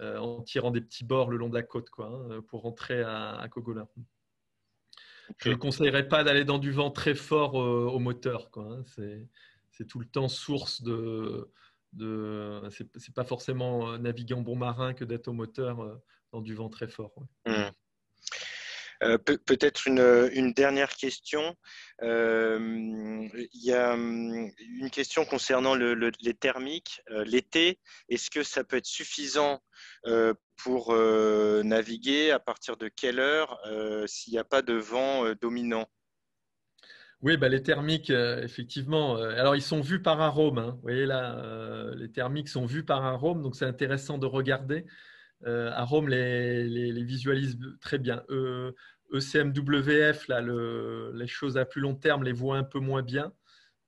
en tirant des petits bords le long de la côte, quoi, hein, pour rentrer à Cogolin. Je ne Ok. conseillerais pas d'aller dans du vent très fort au moteur, quoi, hein. C'est tout le temps source c'est pas forcément naviguer en bon marin que d'être au moteur dans du vent très fort, ouais. Mm. Peut-être une dernière question. Il y a une question concernant les thermiques. L'été, est-ce que ça peut être suffisant pour naviguer? À partir de quelle heure s'il n'y a pas de vent dominant? Oui, bah, les thermiques, effectivement. Alors, ils sont vus par arôme, hein. Vous voyez là, les thermiques sont vus par arôme, donc c'est intéressant de regarder. Arôme les visualise très bien. ECMWF, là, les choses à plus long terme, les voit un peu moins bien,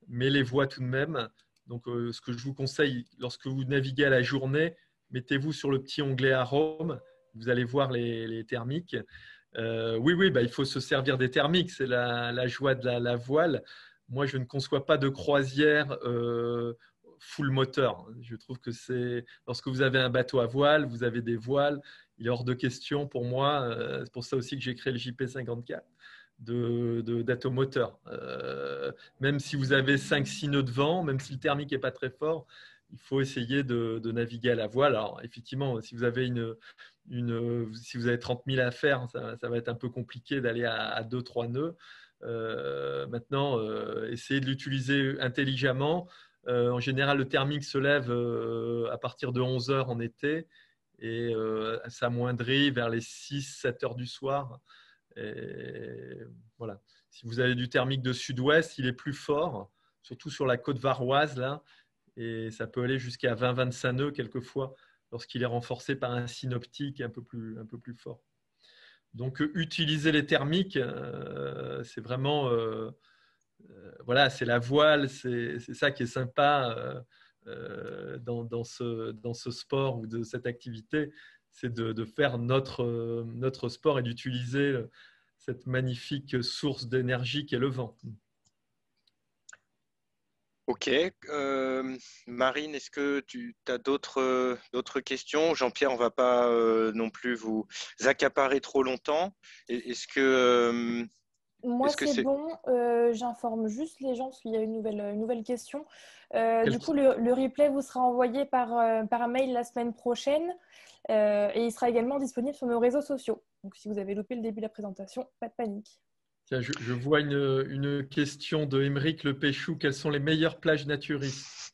mais les voit tout de même. Donc, ce que je vous conseille, lorsque vous naviguez à la journée, mettez-vous sur le petit onglet arôme, vous allez voir les thermiques. Oui, bah, il faut se servir des thermiques, c'est la joie de la voile. Moi, je ne conçois pas de croisière full moteur. Je trouve que c'est lorsque vous avez un bateau à voile, vous avez des voiles, il est hors de question pour moi, c'est pour ça aussi que j'ai créé le JP54, d'atomoteur. Même si vous avez 5-6 nœuds de vent, même si le thermique n'est pas très fort, il faut essayer de naviguer à la voile. Alors, effectivement, si vous avez si vous avez 30 000 à faire, ça va être un peu compliqué d'aller à 2-3 nœuds. Maintenant, essayez de l'utiliser intelligemment. En général, le thermique se lève à partir de 11 heures en été et s'amoindrit vers les 6-7 heures du soir. Et voilà. Si vous avez du thermique de sud-ouest, il est plus fort, surtout sur la côte varoise, là, et ça peut aller jusqu'à 20-25 nœuds quelquefois lorsqu'il est renforcé par un synoptique un peu plus fort. Donc, utiliser les thermiques, c'est vraiment, voilà, c'est la voile, c'est ça qui est sympa dans ce sport ou de cette activité, c'est de faire notre sport et d'utiliser cette magnifique source d'énergie qu'est le vent. Ok. Marine, est-ce que tu as d'autres questions? Jean-Pierre, on ne va pas non plus vous accaparer trop longtemps. Est-ce que Moi, est-ce que c'est c'est bon. J'informe juste les gens parce qu'il y a une nouvelle question. Du coup, Quel- le replay vous sera envoyé par mail la semaine prochaine et il sera également disponible sur nos réseaux sociaux. Donc, si vous avez loupé le début de la présentation, pas de panique. Tiens, je vois une question de Émeric Le Péchou. Quelles sont les meilleures plages naturistes?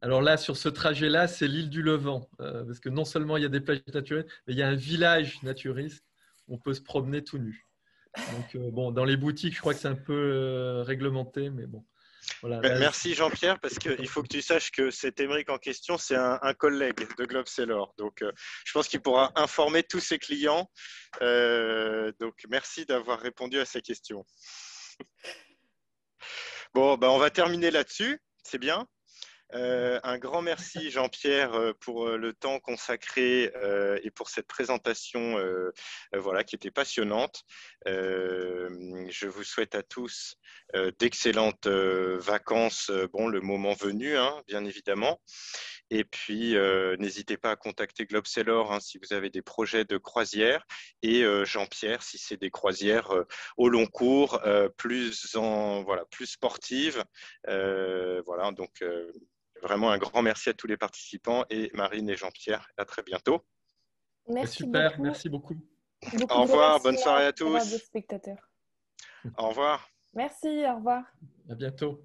Alors là, sur ce trajet-là, c'est l'île du Levant. Parce que non seulement il y a des plages naturistes, mais il y a un village naturiste où on peut se promener tout nu. Donc, bon, dans les boutiques, je crois que c'est un peu réglementé, mais bon. Voilà, là, Merci Jean-Pierre, parce qu'il faut que tu saches que cet Émeric en question, c'est un collègue de Globe Sailor. Donc, je pense qu'il pourra informer tous ses clients. Donc, merci d'avoir répondu à ces questions. Bon, ben, on va terminer là-dessus. C'est bien. Un grand merci Jean-Pierre pour le temps consacré et pour cette présentation voilà, qui était passionnante. Je vous souhaite à tous d'excellentes vacances, bon, le moment venu, hein, bien évidemment. Et puis, n'hésitez pas à contacter Globe Sailor hein, si vous avez des projets de croisière et Jean-Pierre si c'est des croisières au long cours, voilà, plus sportives. Voilà, donc vraiment un grand merci à tous les participants et Marine et Jean-Pierre. À très bientôt. Merci super, beaucoup. merci beaucoup. Beaucoup Au de revoir, bonne remerciements soirée à pour des tous. spectateurs. Au revoir. Merci, au revoir. À bientôt.